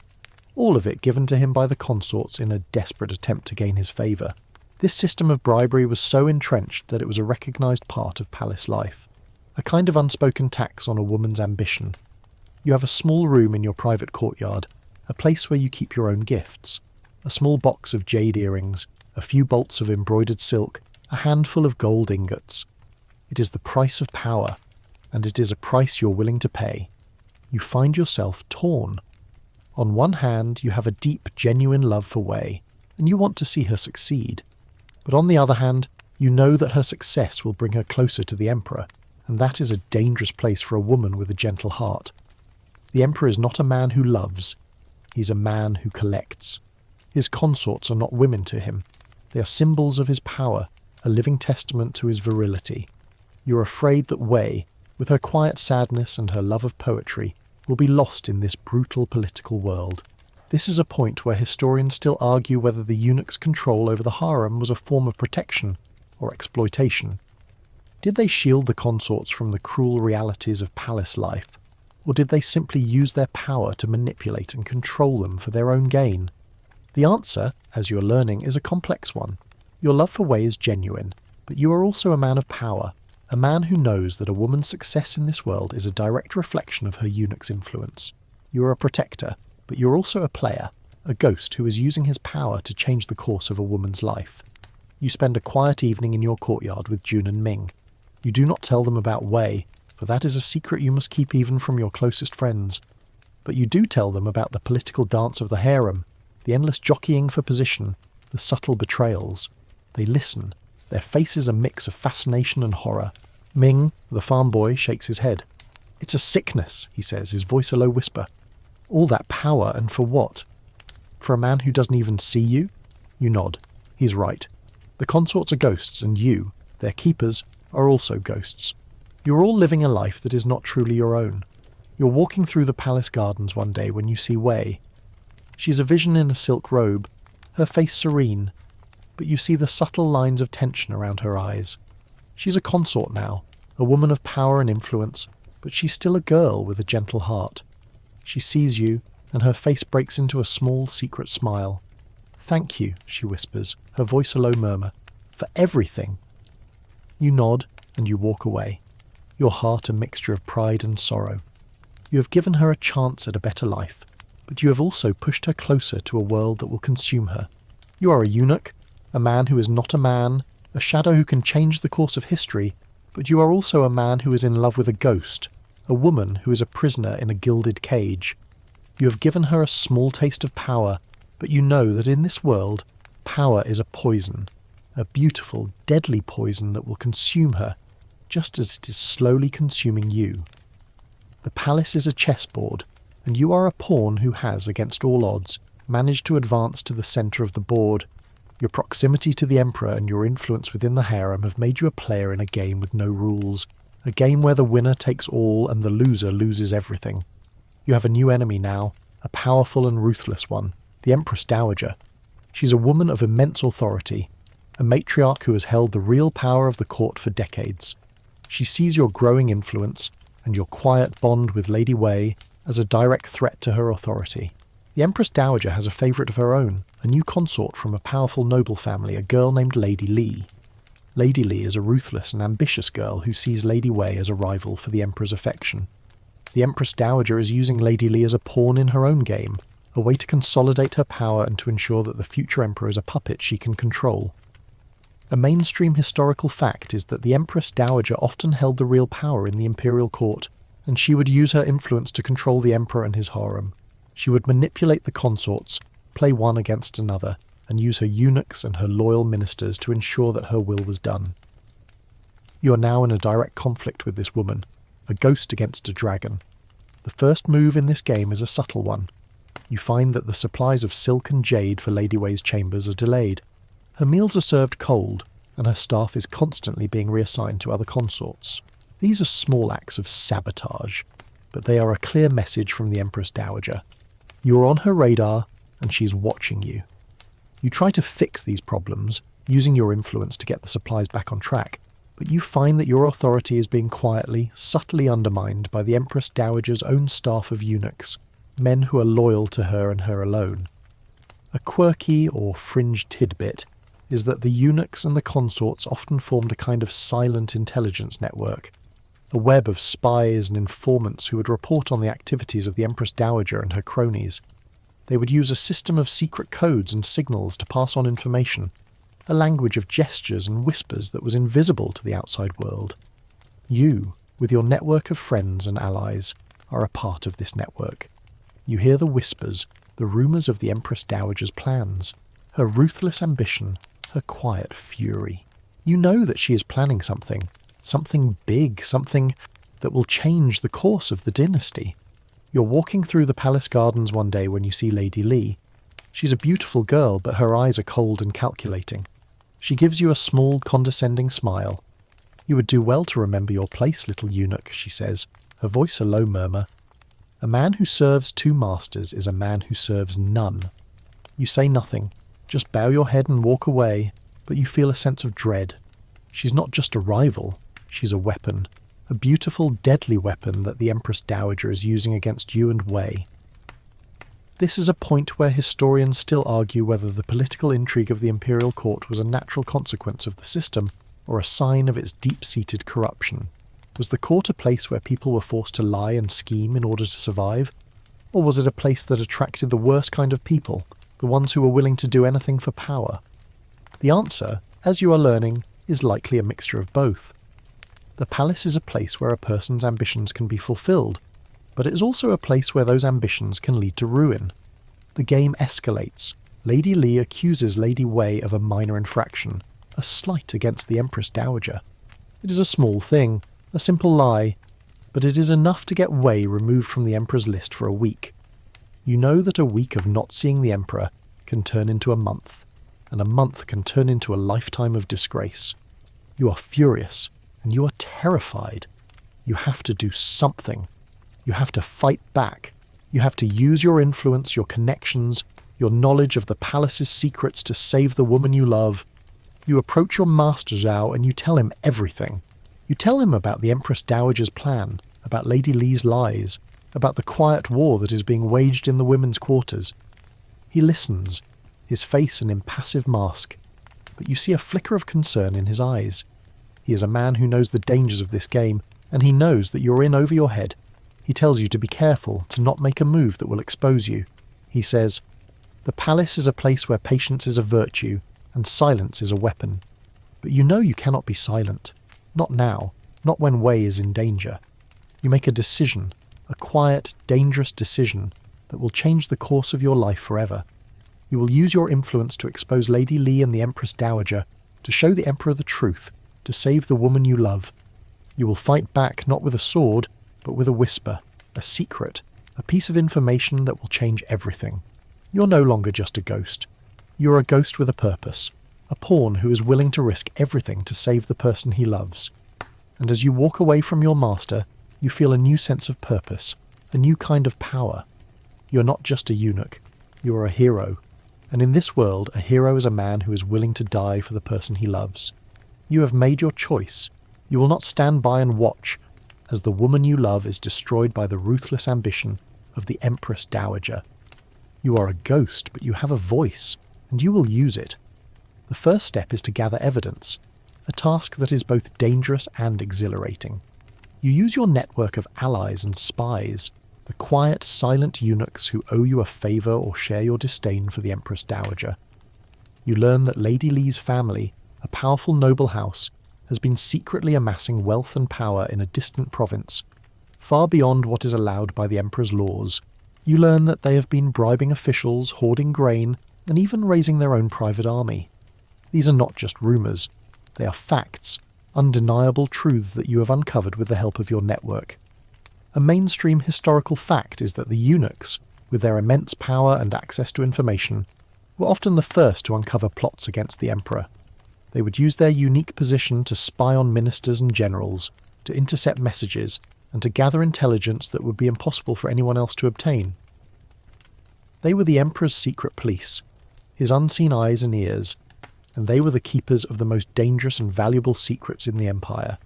all of it given to him by the consorts in a desperate attempt to gain his favour. This system of bribery was so entrenched that it was a recognised part of palace life, a kind of unspoken tax on a woman's ambition. You have a small room in your private courtyard, a place where you keep your own gifts, a small box of jade earrings, a few bolts of embroidered silk, a handful of gold ingots. It is the price of power, and it is a price you're willing to pay. You find yourself torn. On one hand, you have a deep, genuine love for Wei, and you want to see her succeed. But on the other hand, you know that her success will bring her closer to the emperor, and that is a dangerous place for a woman with a gentle heart. The emperor is not a man who loves, he's a man who collects. His consorts are not women to him. They are symbols of his power, a living testament to his virility. You're afraid that Wei, with her quiet sadness and her love of poetry, will be lost in this brutal political world. This is a point where historians still argue whether the eunuch's control over the harem was a form of protection or exploitation. Did they shield the consorts from the cruel realities of palace life, or did they simply use their power to manipulate and control them for their own gain? The answer, as you're learning, is a complex one. Your love for Wei is genuine, but you are also a man of power, a man who knows that a woman's success in this world is a direct reflection of her eunuch's influence. You are a protector, but you're also a player, a ghost who is using his power to change the course of a woman's life. You spend a quiet evening in your courtyard with Jun and Ming. You do not tell them about Wei, for that is a secret you must keep even from your closest friends. But you do tell them about the political dance of the harem, the endless jockeying for position, the subtle betrayals. They listen. Their faces a mix of fascination and horror. Ming, the farm boy, shakes his head. "It's a sickness," he says, his voice a low whisper. "All that power, and for what? For a man who doesn't even see you?" You nod. He's right. The consorts are ghosts, and you, their keepers, are also ghosts. You're all living a life that is not truly your own. You're walking through the palace gardens one day when you see Wei. She's a vision in a silk robe, her face serene, but you see the subtle lines of tension around her eyes. She's a consort now, a woman of power and influence, but she's still a girl with a gentle heart. She sees you, and her face breaks into a small secret smile. "Thank you," she whispers, her voice a low murmur, "for everything." You nod, and you walk away, your heart a mixture of pride and sorrow. You have given her a chance at a better life, but you have also pushed her closer to a world that will consume her. You are a eunuch, a man who is not a man, a shadow who can change the course of history, but you are also a man who is in love with a ghost, a woman who is a prisoner in a gilded cage. You have given her a small taste of power, but you know that in this world, power is a poison. a beautiful, deadly poison that will consume her, just as it is slowly consuming you. The palace is a chessboard, and you are a pawn who has, against all odds, managed to advance to the centre of the board. Your proximity to the Emperor and your influence within the harem have made you a player in a game with no rules, a game where the winner takes all and the loser loses everything. You have a new enemy now, a powerful and ruthless one, the Empress Dowager. She's a woman of immense authority, a matriarch who has held the real power of the court for decades. She sees your growing influence and your quiet bond with Lady Wei as a direct threat to her authority. The Empress Dowager has a favourite of her own, a new consort from a powerful noble family, a girl named Lady Li. Lady Li is a ruthless and ambitious girl who sees Lady Wei as a rival for the Emperor's affection. The Empress Dowager is using Lady Li as a pawn in her own game, a way to consolidate her power and to ensure that the future Emperor is a puppet she can control. A mainstream historical fact is that the Empress Dowager often held the real power in the imperial court, and she would use her influence to control the Emperor and his harem. She would manipulate the consorts, play one against another, and use her eunuchs and her loyal ministers to ensure that her will was done. You are now in a direct conflict with this woman, a ghost against a dragon. The first move in this game is a subtle one. You find that the supplies of silk and jade for Lady Wei's chambers are delayed. Her meals are served cold, and her staff is constantly being reassigned to other consorts. These are small acts of sabotage, but they are a clear message from the Empress Dowager. You are on her radar, and she's watching you. You try to fix these problems, using your influence to get the supplies back on track, but you find that your authority is being quietly, subtly undermined by the Empress Dowager's own staff of eunuchs, men who are loyal to her and her alone. A quirky or fringe tidbit is that the eunuchs and the consorts often formed a kind of silent intelligence network, a web of spies and informants who would report on the activities of the Empress Dowager and her cronies. They would use a system of secret codes and signals to pass on information, a language of gestures and whispers that was invisible to the outside world. You, with your network of friends and allies, are a part of this network. You hear the whispers, the rumours of the Empress Dowager's plans, her ruthless ambition, her quiet fury. You know that she is planning something big, something that will change the course of the dynasty. You're walking through the palace gardens one day when you see Lady Li. She's a beautiful girl, but her eyes are cold and calculating. She gives you a small, condescending smile. "You would do well to remember your place, little eunuch," she says, her voice a low murmur. "A man who serves two masters is a man who serves none." You say nothing, just bow your head and walk away, but you feel a sense of dread. She's not just a rival, she's a weapon. A beautiful, deadly weapon that the Empress Dowager is using against you and Wei. This is a point where historians still argue whether the political intrigue of the imperial court was a natural consequence of the system or a sign of its deep-seated corruption. Was the court a place where people were forced to lie and scheme in order to survive? Or was it a place that attracted the worst kind of people, the ones who were willing to do anything for power? The answer, as you are learning, is likely a mixture of both. The palace is a place where a person's ambitions can be fulfilled, but it is also a place where those ambitions can lead to ruin. The game escalates. Lady Li accuses Lady Wei of a minor infraction, a slight against the Empress Dowager. It is a small thing, a simple lie, but it is enough to get Wei removed from the Emperor's list for a week. You know that a week of not seeing the Emperor can turn into a month, and a month can turn into a lifetime of disgrace. You are furious, and you are terrified. You have to do something. You have to fight back. You have to use your influence, your connections, your knowledge of the palace's secrets to save the woman you love. You approach your master Zhao and you tell him everything. You tell him about the Empress Dowager's plan, about Lady Li's lies, about the quiet war that is being waged in the women's quarters. He listens, his face an impassive mask, but you see a flicker of concern in his eyes. He is a man who knows the dangers of this game, and he knows that you're in over your head. He tells you to be careful, to not make a move that will expose you. He says, "The palace is a place where patience is a virtue, and silence is a weapon. But you know you cannot be silent. Not now, not when Wei is in danger. You make a decision, a quiet, dangerous decision that will change the course of your life forever. You will use your influence to expose Lady Li and the Empress Dowager, to show the emperor the truth, to save the woman you love. You will fight back not with a sword, but with a whisper, a secret, a piece of information that will change everything. You're no longer just a ghost. You're a ghost with a purpose, a pawn who is willing to risk everything to save the person he loves. And as you walk away from your master, you feel a new sense of purpose, a new kind of power. You're not just a eunuch, you are a hero. And in this world, a hero is a man who is willing to die for the person he loves. You have made your choice. You will not stand by and watch as the woman you love is destroyed by the ruthless ambition of the Empress Dowager. You are a ghost, but you have a voice, and you will use it. The first step is to gather evidence, a task that is both dangerous and exhilarating. You use your network of allies and spies, the quiet, silent eunuchs who owe you a favour or share your disdain for the Empress Dowager. You learn that Lady Lee's family, a powerful noble house, has been secretly amassing wealth and power in a distant province, far beyond what is allowed by the Emperor's laws. You learn that they have been bribing officials, hoarding grain, and even raising their own private army. These are not just rumours. They are facts, undeniable truths that you have uncovered with the help of your network. A mainstream historical fact is that the eunuchs, with their immense power and access to information, were often the first to uncover plots against the Emperor. They would use their unique position to spy on ministers and generals, to intercept messages, and to gather intelligence that would be impossible for anyone else to obtain. They were the Emperor's secret police, his unseen eyes and ears, and they were the keepers of the most dangerous and valuable secrets in the Empire.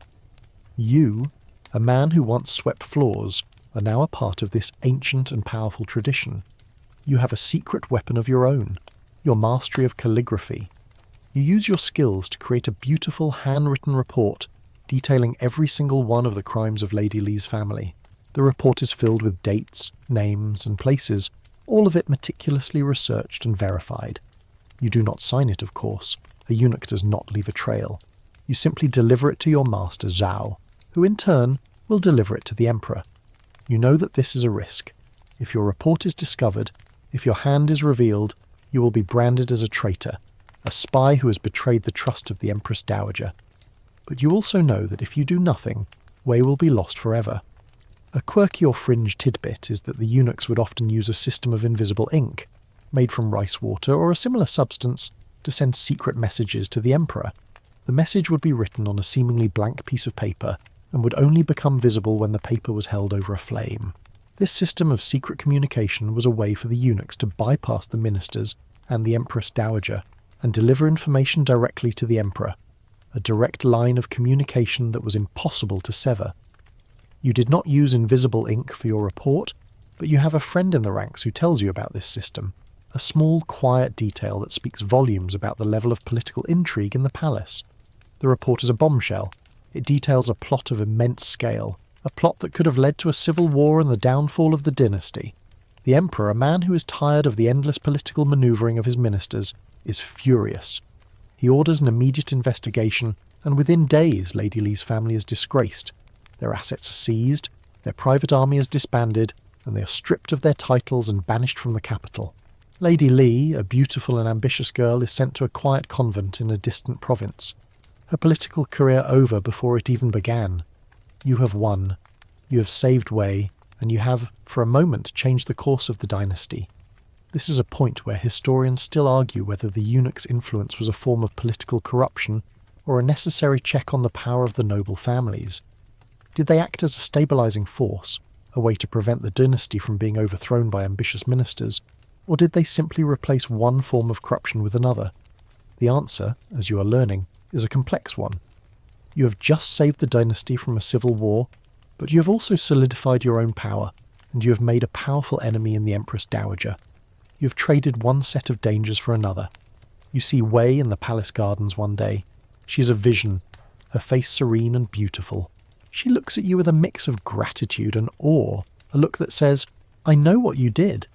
You, a man who once swept floors, are now a part of this ancient and powerful tradition. You have a secret weapon of your own, your mastery of calligraphy. You use your skills to create a beautiful handwritten report detailing every single one of the crimes of Lady Lee's family. The report is filled with dates, names, and places, all of it meticulously researched and verified. You do not sign it, of course. A eunuch does not leave a trail. You simply deliver it to your master, Zhao, who in turn will deliver it to the Emperor. You know that this is a risk. If your report is discovered, if your hand is revealed, you will be branded as a traitor, a spy who has betrayed the trust of the Empress Dowager. But you also know that if you do nothing, Wei will be lost forever. A quirky or fringe tidbit is that the eunuchs would often use a system of invisible ink, made from rice water or a similar substance, to send secret messages to the Emperor. The message would be written on a seemingly blank piece of paper, and would only become visible when the paper was held over a flame. This system of secret communication was a way for the eunuchs to bypass the ministers and the Empress Dowager, and deliver information directly to the Emperor, a direct line of communication that was impossible to sever. You did not use invisible ink for your report, but you have a friend in the ranks who tells you about this system, a small, quiet detail that speaks volumes about the level of political intrigue in the palace. The report is a bombshell. It details a plot of immense scale, a plot that could have led to a civil war and the downfall of the dynasty. The Emperor, a man who is tired of the endless political manoeuvring of his ministers, is furious. He orders an immediate investigation, and within days Lady Lee's family is disgraced. Their assets are seized, their private army is disbanded, and they are stripped of their titles and banished from the capital. Lady Lee, a beautiful and ambitious girl, is sent to a quiet convent in a distant province. Her political career over before it even began. You have won. You have saved Wei, and you have, for a moment, changed the course of the dynasty. This is a point where historians still argue whether the eunuch's influence was a form of political corruption or a necessary check on the power of the noble families. Did they act as a stabilising force, a way to prevent the dynasty from being overthrown by ambitious ministers, or did they simply replace one form of corruption with another? The answer, as you are learning, is a complex one. You have just saved the dynasty from a civil war, but you have also solidified your own power, and you have made a powerful enemy in the Empress Dowager. You have traded one set of dangers for another. You see Wei in the palace gardens one day. She is a vision, her face serene and beautiful. She looks at you with a mix of gratitude and awe, a look that says, "I know what you did."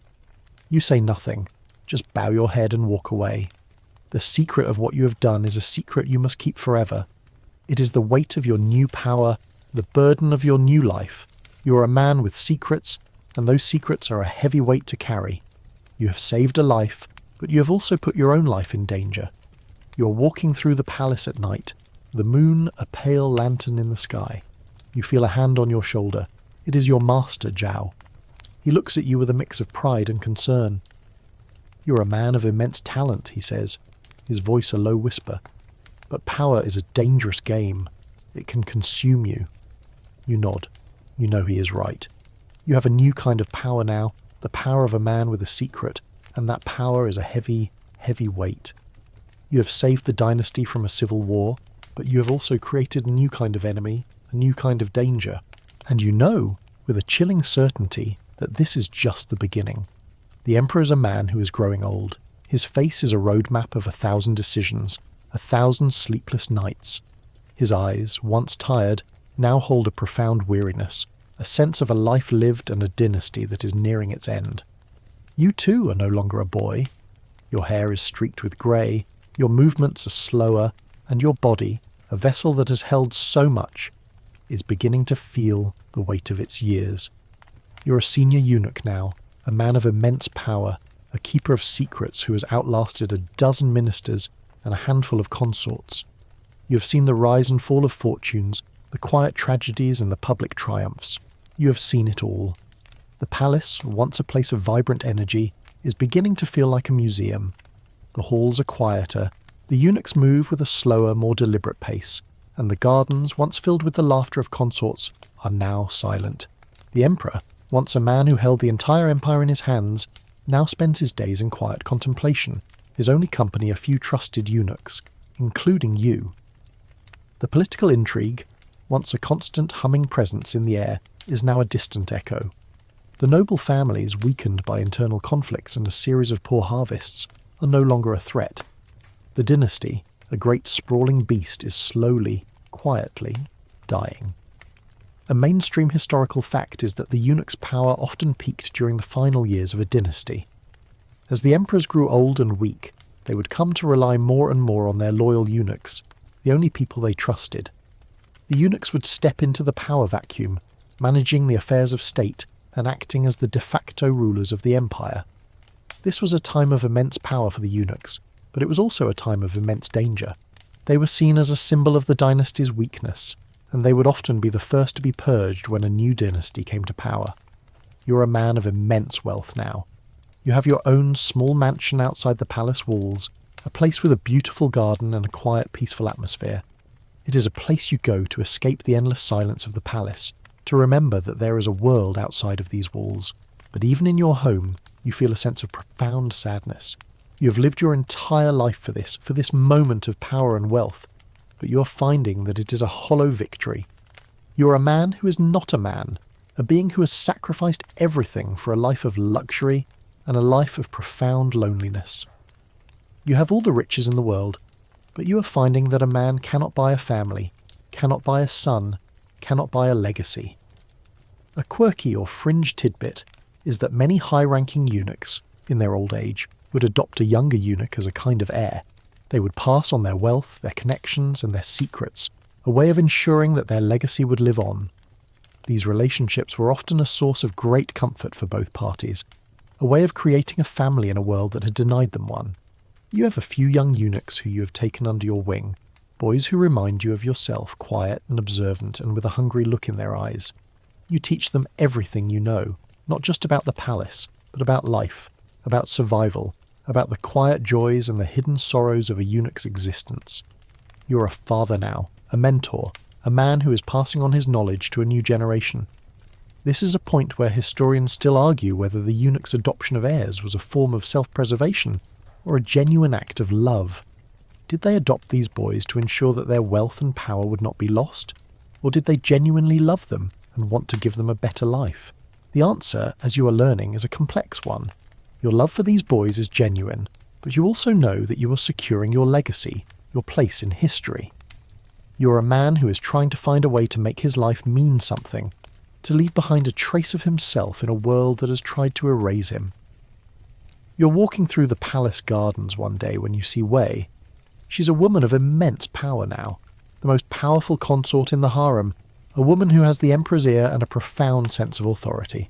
You say nothing, just bow your head and walk away. The secret of what you have done is a secret you must keep forever. It is the weight of your new power, the burden of your new life. You are a man with secrets, and those secrets are a heavy weight to carry. You have saved a life, but you have also put your own life in danger. You are walking through the palace at night, the moon a pale lantern in the sky. You feel a hand on your shoulder. It is your master, Zhao. He looks at you with a mix of pride and concern. "You're a man of immense talent," he says, his voice a low whisper. "But power is a dangerous game. It can consume you." You nod. You know he is right. You have a new kind of power now, the power of a man with a secret, and that power is a heavy, heavy weight. You have saved the dynasty from a civil war, but you have also created a new kind of enemy, a new kind of danger. And you know, with a chilling certainty, that this is just the beginning. The Emperor is a man who is growing old. His face is a roadmap of 1,000 decisions, 1,000 sleepless nights. His eyes, once tired, now hold a profound weariness, a sense of a life lived and a dynasty that is nearing its end. You too are no longer a boy. Your hair is streaked with grey, your movements are slower, and your body, a vessel that has held so much, is beginning to feel the weight of its years. You're a senior eunuch now, a man of immense power, a keeper of secrets who has outlasted a dozen ministers and a handful of consorts. You have seen the rise and fall of fortunes, the quiet tragedies and the public triumphs. You have seen it all. The palace, once a place of vibrant energy, is beginning to feel like a museum. The halls are quieter, the eunuchs move with a slower, more deliberate pace, and the gardens, once filled with the laughter of consorts, are now silent. The Emperor, once a man who held the entire empire in his hands, now spends his days in quiet contemplation, his only company a few trusted eunuchs, including you. The political intrigue, once a constant humming presence in the air, is now a distant echo. The noble families, weakened by internal conflicts and a series of poor harvests, are no longer a threat. The dynasty, a great sprawling beast, is slowly, quietly, dying. A mainstream historical fact is that the eunuch's power often peaked during the final years of a dynasty. As the emperors grew old and weak, they would come to rely more and more on their loyal eunuchs, the only people they trusted. The eunuchs would step into the power vacuum, managing the affairs of state and acting as the de facto rulers of the empire. This was a time of immense power for the eunuchs, but it was also a time of immense danger. They were seen as a symbol of the dynasty's weakness, and they would often be the first to be purged when a new dynasty came to power. You're a man of immense wealth now. You have your own small mansion outside the palace walls, a place with a beautiful garden and a quiet, peaceful atmosphere. It is a place you go to escape the endless silence of the palace, to remember that there is a world outside of these walls. But even in your home, you feel a sense of profound sadness. You have lived your entire life for this moment of power and wealth, but you are finding that it is a hollow victory. You are a man who is not a man, a being who has sacrificed everything for a life of luxury and a life of profound loneliness. You have all the riches in the world, but you are finding that a man cannot buy a family, cannot buy a son, cannot buy a legacy. A quirky or fringe tidbit is that many high-ranking eunuchs, in their old age, would adopt a younger eunuch as a kind of heir. They would pass on their wealth, their connections, and their secrets, a way of ensuring that their legacy would live on. These relationships were often a source of great comfort for both parties, a way of creating a family in a world that had denied them one. You have a few young eunuchs who you have taken under your wing, boys who remind you of yourself, quiet and observant and with a hungry look in their eyes. You teach them everything you know, not just about the palace, but about life, about survival, about the quiet joys and the hidden sorrows of a eunuch's existence. You are a father now, a mentor, a man who is passing on his knowledge to a new generation. This is a point where historians still argue whether the eunuch's adoption of heirs was a form of self-preservation or a genuine act of love. Did they adopt these boys to ensure that their wealth and power would not be lost? Or did they genuinely love them and want to give them a better life? The answer, as you are learning, is a complex one. Your love for these boys is genuine, but you also know that you are securing your legacy, your place in history. You are a man who is trying to find a way to make his life mean something, to leave behind a trace of himself in a world that has tried to erase him. You're walking through the palace gardens one day when you see Wei. She's a woman of immense power now, the most powerful consort in the harem, a woman who has the emperor's ear and a profound sense of authority.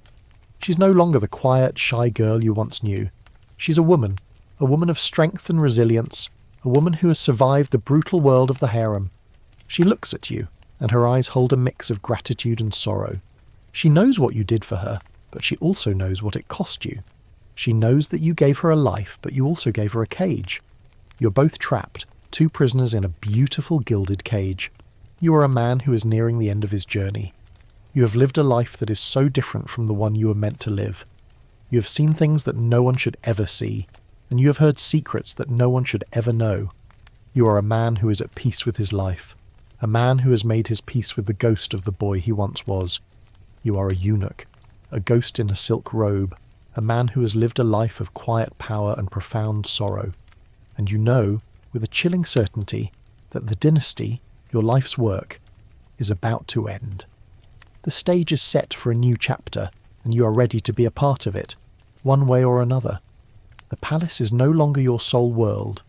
She's no longer the quiet, shy girl you once knew. She's a woman of strength and resilience, a woman who has survived the brutal world of the harem. She looks at you, and her eyes hold a mix of gratitude and sorrow. She knows what you did for her, but she also knows what it cost you. She knows that you gave her a life, but you also gave her a cage. You're both trapped, two prisoners in a beautiful gilded cage. You are a man who is nearing the end of his journey. You have lived a life that is so different from the one you were meant to live. You have seen things that no one should ever see, and you have heard secrets that no one should ever know. You are a man who is at peace with his life, a man who has made his peace with the ghost of the boy he once was. You are a eunuch, a ghost in a silk robe, a man who has lived a life of quiet power and profound sorrow. And you know, with a chilling certainty, that the dynasty, your life's work, is about to end. The stage is set for a new chapter, and you are ready to be a part of it, one way or another. The palace is no longer your sole world.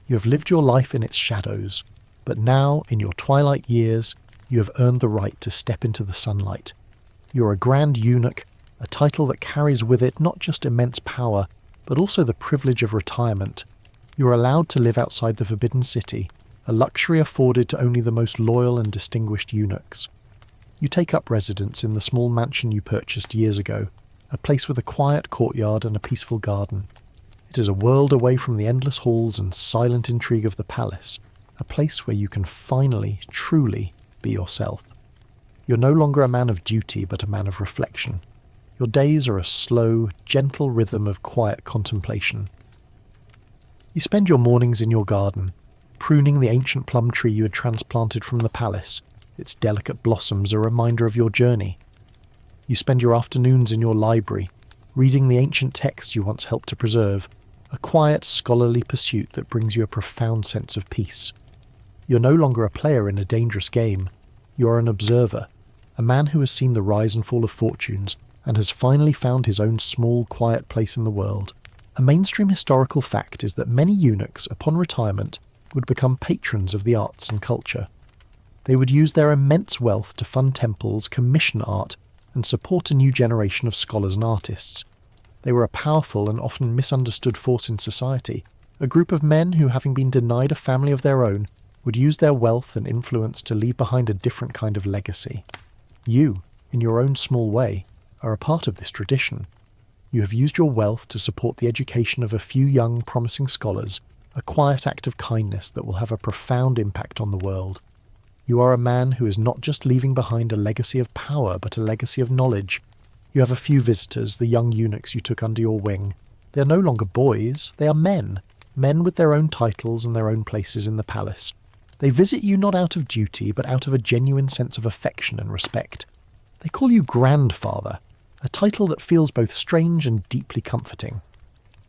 You have lived your life in its shadows, but now, in your twilight years, you have earned the right to step into the sunlight. You are a grand eunuch, a title that carries with it not just immense power, but also the privilege of retirement. You are allowed to live outside the Forbidden City, a luxury afforded to only the most loyal and distinguished eunuchs. You take up residence in the small mansion you purchased years ago, a place with a quiet courtyard and a peaceful garden. It is a world away from the endless halls and silent intrigue of the palace, a place where you can finally, truly be yourself. You're no longer a man of duty, but a man of reflection. Your days are a slow, gentle rhythm of quiet contemplation. You spend your mornings in your garden, pruning the ancient plum tree you had transplanted from the palace, its delicate blossoms a reminder of your journey. You spend your afternoons in your library, reading the ancient texts you once helped to preserve, a quiet, scholarly pursuit that brings you a profound sense of peace. You're no longer a player in a dangerous game. You are an observer, a man who has seen the rise and fall of fortunes and has finally found his own small, quiet place in the world. A mainstream historical fact is that many eunuchs, upon retirement, would become patrons of the arts and culture. They would use their immense wealth to fund temples, commission art, and support a new generation of scholars and artists. They were a powerful and often misunderstood force in society, a group of men who, having been denied a family of their own, would use their wealth and influence to leave behind a different kind of legacy. You, in your own small way, are a part of this tradition. You have used your wealth to support the education of a few young, promising scholars, a quiet act of kindness that will have a profound impact on the world. You are a man who is not just leaving behind a legacy of power, but a legacy of knowledge. You have a few visitors, the young eunuchs you took under your wing. They are no longer boys, they are men with their own titles and their own places in the palace. They visit you not out of duty, but out of a genuine sense of affection and respect. They call you grandfather, a title that feels both strange and deeply comforting.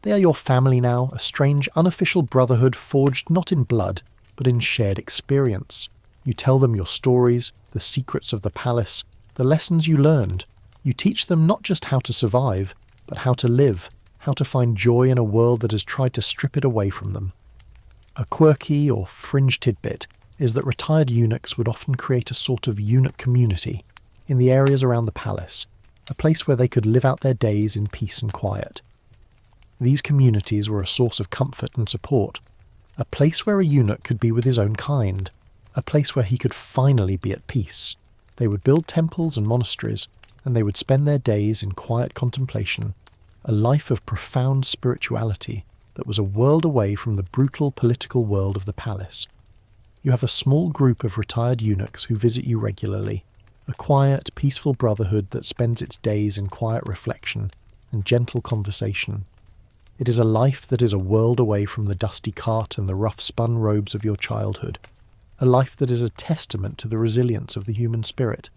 They are your family now, a strange, unofficial brotherhood forged not in blood, but in shared experience. You tell them your stories, the secrets of the palace, the lessons you learned. You teach them not just how to survive, but how to live, how to find joy in a world that has tried to strip it away from them. A quirky or fringe tidbit is that retired eunuchs would often create a sort of eunuch community in the areas around the palace, a place where they could live out their days in peace and quiet. These communities were a source of comfort and support, a place where a eunuch could be with his own kind, a place where he could finally be at peace. They would build temples and monasteries, and they would spend their days in quiet contemplation, a life of profound spirituality that was a world away from the brutal political world of the palace. You have a small group of retired eunuchs who visit you regularly, a quiet, peaceful brotherhood that spends its days in quiet reflection and gentle conversation. It is a life that is a world away from the dusty cart and the rough-spun robes of your childhood, a life that is a testament to the resilience of the human spirit.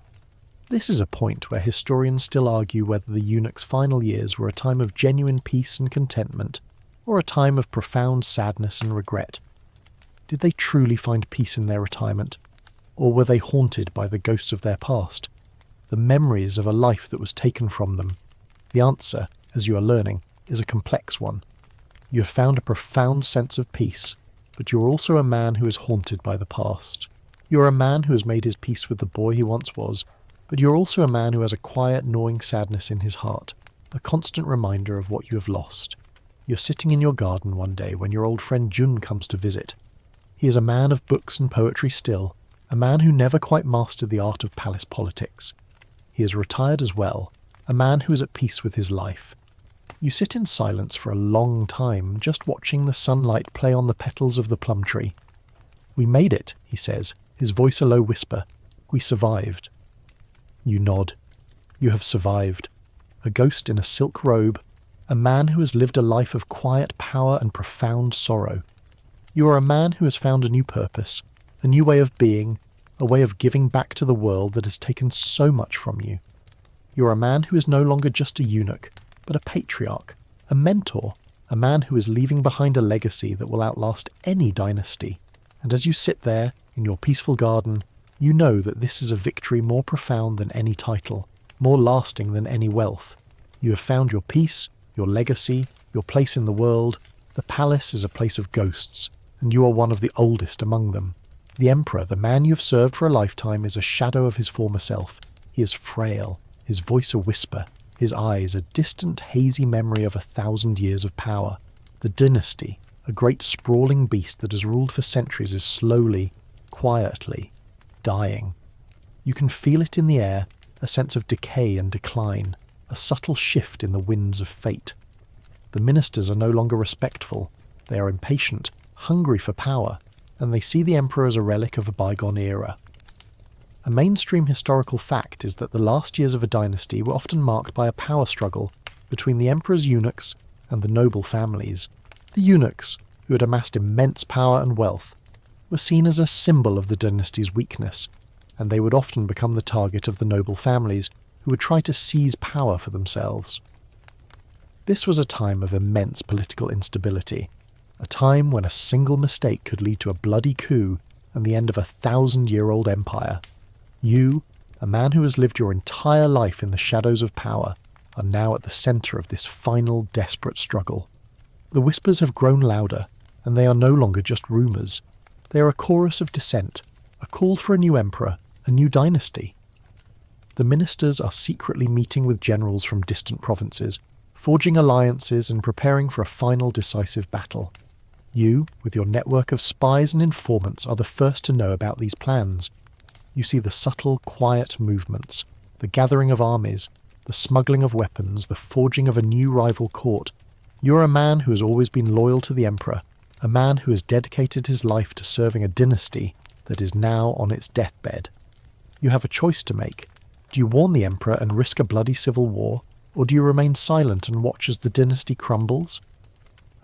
This is a point where historians still argue whether the eunuch's final years were a time of genuine peace and contentment, or a time of profound sadness and regret. Did they truly find peace in their retirement, or were they haunted by the ghosts of their past, the memories of a life that was taken from them? The answer, as you are learning, is a complex one. You have found a profound sense of peace, but you are also a man who is haunted by the past. You are a man who has made his peace with the boy he once was, but you are also a man who has a quiet, gnawing sadness in his heart, a constant reminder of what you have lost. You're sitting in your garden one day when your old friend Jun comes to visit. He is a man of books and poetry still, a man who never quite mastered the art of palace politics. He is retired as well, a man who is at peace with his life. You sit in silence for a long time, just watching the sunlight play on the petals of the plum tree. "We made it," he says, his voice a low whisper. "We survived." You nod. You have survived. A ghost in a silk robe, a man who has lived a life of quiet power and profound sorrow. You are a man who has found a new purpose, a new way of being, a way of giving back to the world that has taken so much from you. You are a man who is no longer just a eunuch, but a patriarch, a mentor, a man who is leaving behind a legacy that will outlast any dynasty. And as you sit there, in your peaceful garden, you know that this is a victory more profound than any title, more lasting than any wealth. You have found your peace, your legacy, your place in the world. The palace is a place of ghosts, and you are one of the oldest among them. The emperor, the man you have served for a lifetime, is a shadow of his former self. He is frail, his voice a whisper, his eyes a distant, hazy memory of 1,000 years of power. The dynasty, a great sprawling beast that has ruled for centuries, is slowly, quietly, dying. You can feel it in the air, a sense of decay and decline, a subtle shift in the winds of fate. The ministers are no longer respectful. They are impatient, hungry for power, and they see the emperor as a relic of a bygone era. A mainstream historical fact is that the last years of a dynasty were often marked by a power struggle between the emperor's eunuchs and the noble families. The eunuchs, who had amassed immense power and wealth, were seen as a symbol of the dynasty's weakness, and they would often become the target of the noble families who would try to seize power for themselves. This was a time of immense political instability, a time when a single mistake could lead to a bloody coup and the end of a 1,000-year-old empire. You, a man who has lived your entire life in the shadows of power, are now at the centre of this final desperate struggle. The whispers have grown louder, and they are no longer just rumours. They are a chorus of dissent, a call for a new emperor, a new dynasty. The ministers are secretly meeting with generals from distant provinces, forging alliances and preparing for a final decisive battle. You, with your network of spies and informants, are the first to know about these plans. You see the subtle, quiet movements, the gathering of armies, the smuggling of weapons, the forging of a new rival court. You are a man who has always been loyal to the emperor, a man who has dedicated his life to serving a dynasty that is now on its deathbed. You have a choice to make. Do you warn the emperor and risk a bloody civil war, or do you remain silent and watch as the dynasty crumbles?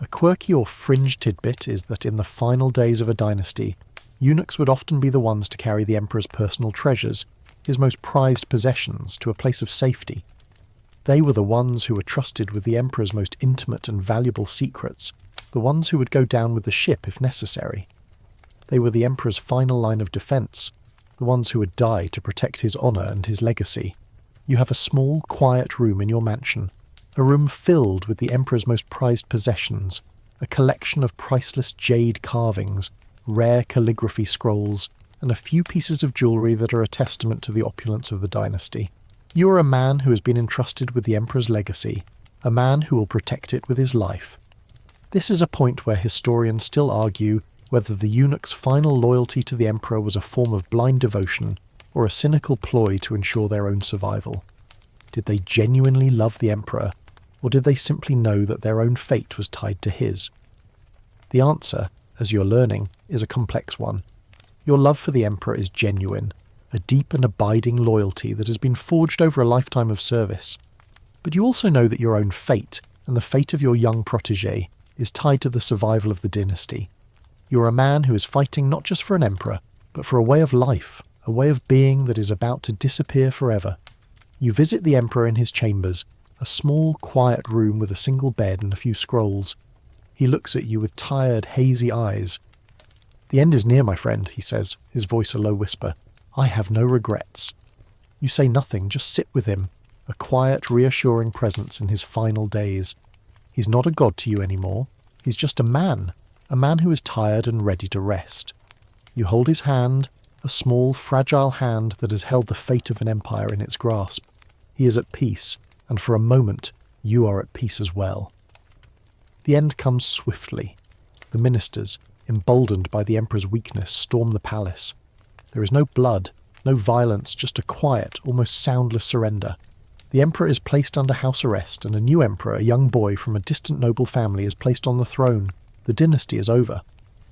A quirky or fringe tidbit is that in the final days of a dynasty, eunuchs would often be the ones to carry the emperor's personal treasures, his most prized possessions, to a place of safety. They were the ones who were trusted with the emperor's most intimate and valuable secrets, the ones who would go down with the ship if necessary. They were the emperor's final line of defence, the ones who would die to protect his honour and his legacy. You have a small, quiet room in your mansion, a room filled with the emperor's most prized possessions, a collection of priceless jade carvings, rare calligraphy scrolls, and a few pieces of jewellery that are a testament to the opulence of the dynasty. You are a man who has been entrusted with the emperor's legacy, a man who will protect it with his life. This is a point where historians still argue whether the eunuch's final loyalty to the emperor was a form of blind devotion or a cynical ploy to ensure their own survival. Did they genuinely love the emperor, or did they simply know that their own fate was tied to his? The answer, as you're learning, is a complex one. Your love for the emperor is genuine, a deep and abiding loyalty that has been forged over a lifetime of service. But you also know that your own fate, and the fate of your young protégé, is tied to the survival of the dynasty. You are a man who is fighting not just for an emperor, but for a way of life, a way of being that is about to disappear forever. You visit the emperor in his chambers, a small, quiet room with a single bed and a few scrolls. He looks at you with tired, hazy eyes. "The end is near, my friend," he says, his voice a low whisper. "I have no regrets." You say nothing, just sit with him, a quiet, reassuring presence in his final days. He's not a god to you anymore. He's just a man who is tired and ready to rest. You hold his hand, a small, fragile hand that has held the fate of an empire in its grasp. He is at peace, and for a moment, you are at peace as well. The end comes swiftly. The ministers, emboldened by the emperor's weakness, storm the palace. There is no blood, no violence, just a quiet, almost soundless surrender. The emperor is placed under house arrest, and a new emperor, a young boy from a distant noble family, is placed on the throne. The dynasty is over.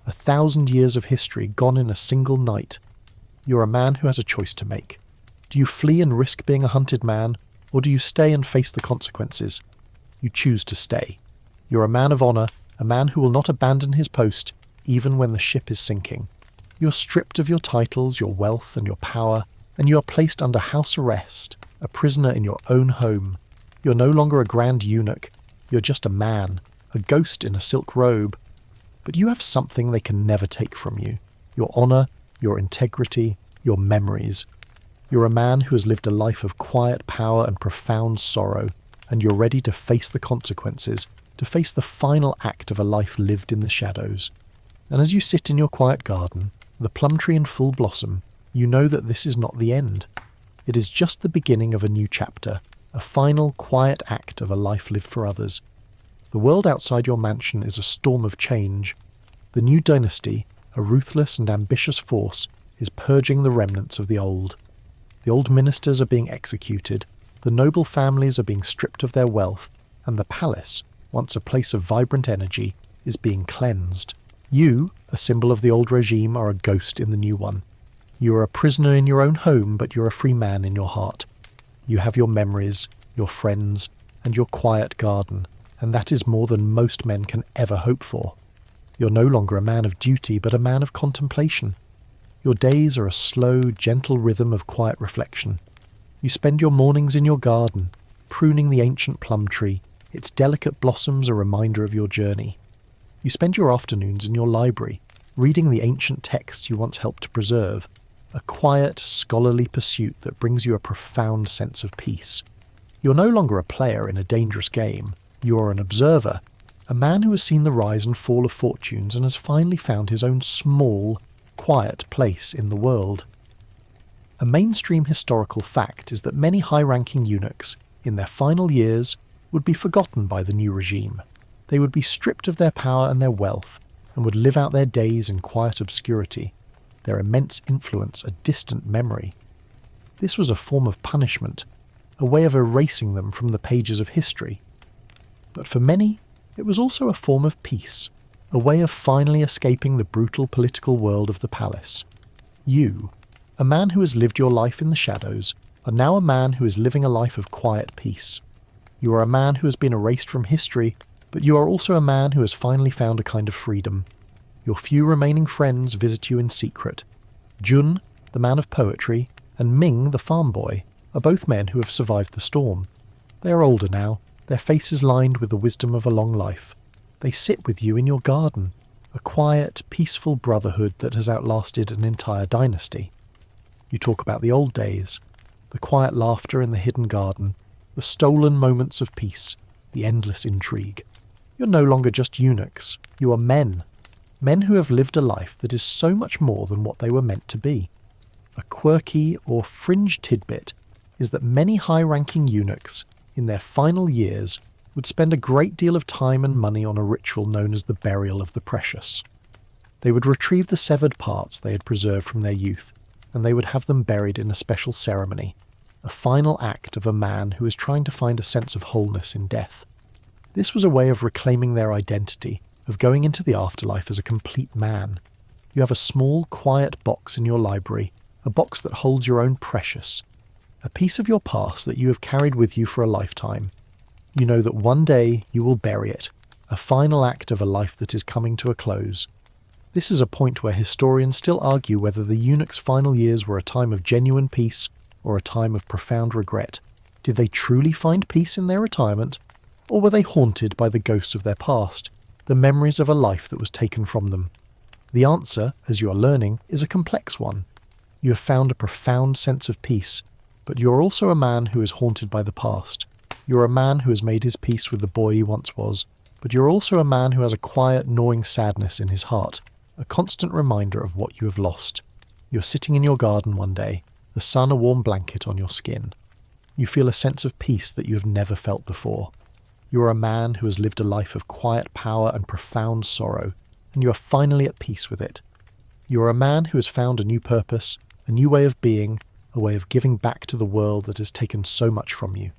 1,000 years of history gone in a single night. You are a man who has a choice to make. Do you flee and risk being a hunted man, or do you stay and face the consequences? You choose to stay. You're a man of honour, a man who will not abandon his post, even when the ship is sinking. You're stripped of your titles, your wealth, and your power, and you are placed under house arrest, a prisoner in your own home. You're no longer a grand eunuch. You're just a man, a ghost in a silk robe. But you have something they can never take from you. Your honour, your integrity, your memories. You're a man who has lived a life of quiet power and profound sorrow, and you're ready to face the consequences, to face the final act of a life lived in the shadows. And as you sit in your quiet garden, the plum tree in full blossom, you know that this is not the end. It is just the beginning of a new chapter, a final quiet act of a life lived for others. The world outside your mansion is a storm of change. The new dynasty, a ruthless and ambitious force, is purging the remnants of the old. The old ministers are being executed, the noble families are being stripped of their wealth, and the palace, once a place of vibrant energy, is being cleansed. You, a symbol of the old regime, are a ghost in the new one. You are a prisoner in your own home, but you're a free man in your heart. You have your memories, your friends, and your quiet garden, and that is more than most men can ever hope for. You're no longer a man of duty, but a man of contemplation. Your days are a slow, gentle rhythm of quiet reflection. You spend your mornings in your garden, pruning the ancient plum tree, its delicate blossoms a reminder of your journey. You spend your afternoons in your library, reading the ancient texts you once helped to preserve, a quiet, scholarly pursuit that brings you a profound sense of peace. You're no longer a player in a dangerous game. You are an observer, a man who has seen the rise and fall of fortunes and has finally found his own small, quiet place in the world. A mainstream historical fact is that many high-ranking eunuchs, in their final years, would be forgotten by the new regime. They would be stripped of their power and their wealth, and would live out their days in quiet obscurity, their immense influence a distant memory. This was a form of punishment, a way of erasing them from the pages of history. But for many, it was also a form of peace, a way of finally escaping the brutal political world of the palace. You, a man who has lived your life in the shadows, are now a man who is living a life of quiet peace. You are a man who has been erased from history, but you are also a man who has finally found a kind of freedom. Your few remaining friends visit you in secret. Jun, the man of poetry, and Ming, the farm boy, are both men who have survived the storm. They are older now, their faces lined with the wisdom of a long life. They sit with you in your garden, a quiet, peaceful brotherhood that has outlasted an entire dynasty. You talk about the old days, the quiet laughter in the hidden garden, the stolen moments of peace, the endless intrigue. You're no longer just eunuchs, you are men. Men who have lived a life that is so much more than what they were meant to be. A quirky or fringe tidbit is that many high-ranking eunuchs, in their final years, would spend a great deal of time and money on a ritual known as the burial of the precious. They would retrieve the severed parts they had preserved from their youth, and they would have them buried in a special ceremony, a final act of a man who is trying to find a sense of wholeness in death. This was a way of reclaiming their identity, of going into the afterlife as a complete man. You have a small, quiet box in your library, a box that holds your own precious, a piece of your past that you have carried with you for a lifetime. You know that one day you will bury it, a final act of a life that is coming to a close. This is a point where historians still argue whether the eunuch's final years were a time of genuine peace or a time of profound regret. Did they truly find peace in their retirement, or were they haunted by the ghosts of their past, the memories of a life that was taken from them? The answer, as you are learning, is a complex one. You have found a profound sense of peace, but you are also a man who is haunted by the past. You are a man who has made his peace with the boy he once was, but you are also a man who has a quiet, gnawing sadness in his heart, a constant reminder of what you have lost. You are sitting in your garden one day, the sun a warm blanket on your skin. You feel a sense of peace that you have never felt before. You are a man who has lived a life of quiet power and profound sorrow, and you are finally at peace with it. You are a man who has found a new purpose, a new way of being, a way of giving back to the world that has taken so much from you.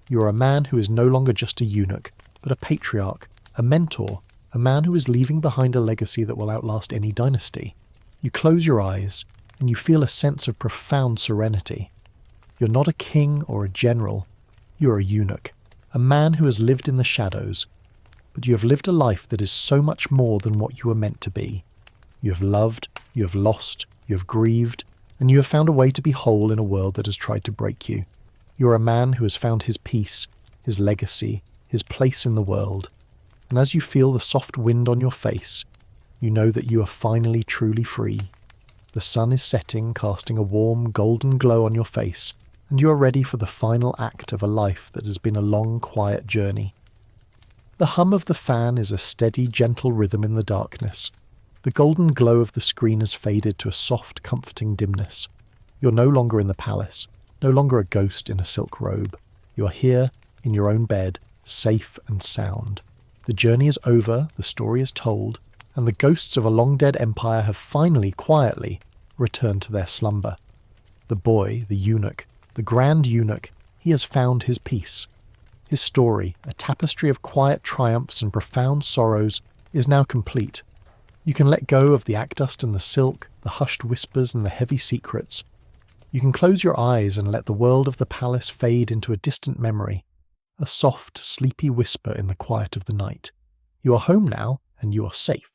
You are a man who is no longer just a eunuch, but a patriarch, a mentor, a man who is leaving behind a legacy that will outlast any dynasty. You close your eyes, and you feel a sense of profound serenity. You're not a king or a general. You are a eunuch, a man who has lived in the shadows, but you have lived a life that is so much more than what you were meant to be. You have loved, you have lost, you have grieved, and you have found a way to be whole in a world that has tried to break you. You are a man who has found his peace, his legacy, his place in the world. And as you feel the soft wind on your face, you know that you are finally truly free. The sun is setting, casting a warm, golden glow on your face, and you are ready for the final act of a life that has been a long, quiet journey. The hum of the fan is a steady, gentle rhythm in the darkness. The golden glow of the screen has faded to a soft, comforting dimness. You're no longer in the palace, no longer a ghost in a silk robe. You are here, in your own bed, safe and sound. The journey is over, the story is told, and the ghosts of a long-dead empire have finally, quietly, returned to their slumber. The boy, the eunuch, the grand eunuch, he has found his peace. His story, a tapestry of quiet triumphs and profound sorrows, is now complete. You can let go of the act-dust and the silk, the hushed whispers and the heavy secrets. You can close your eyes and let the world of the palace fade into a distant memory, a soft, sleepy whisper in the quiet of the night. You are home now, and you are safe.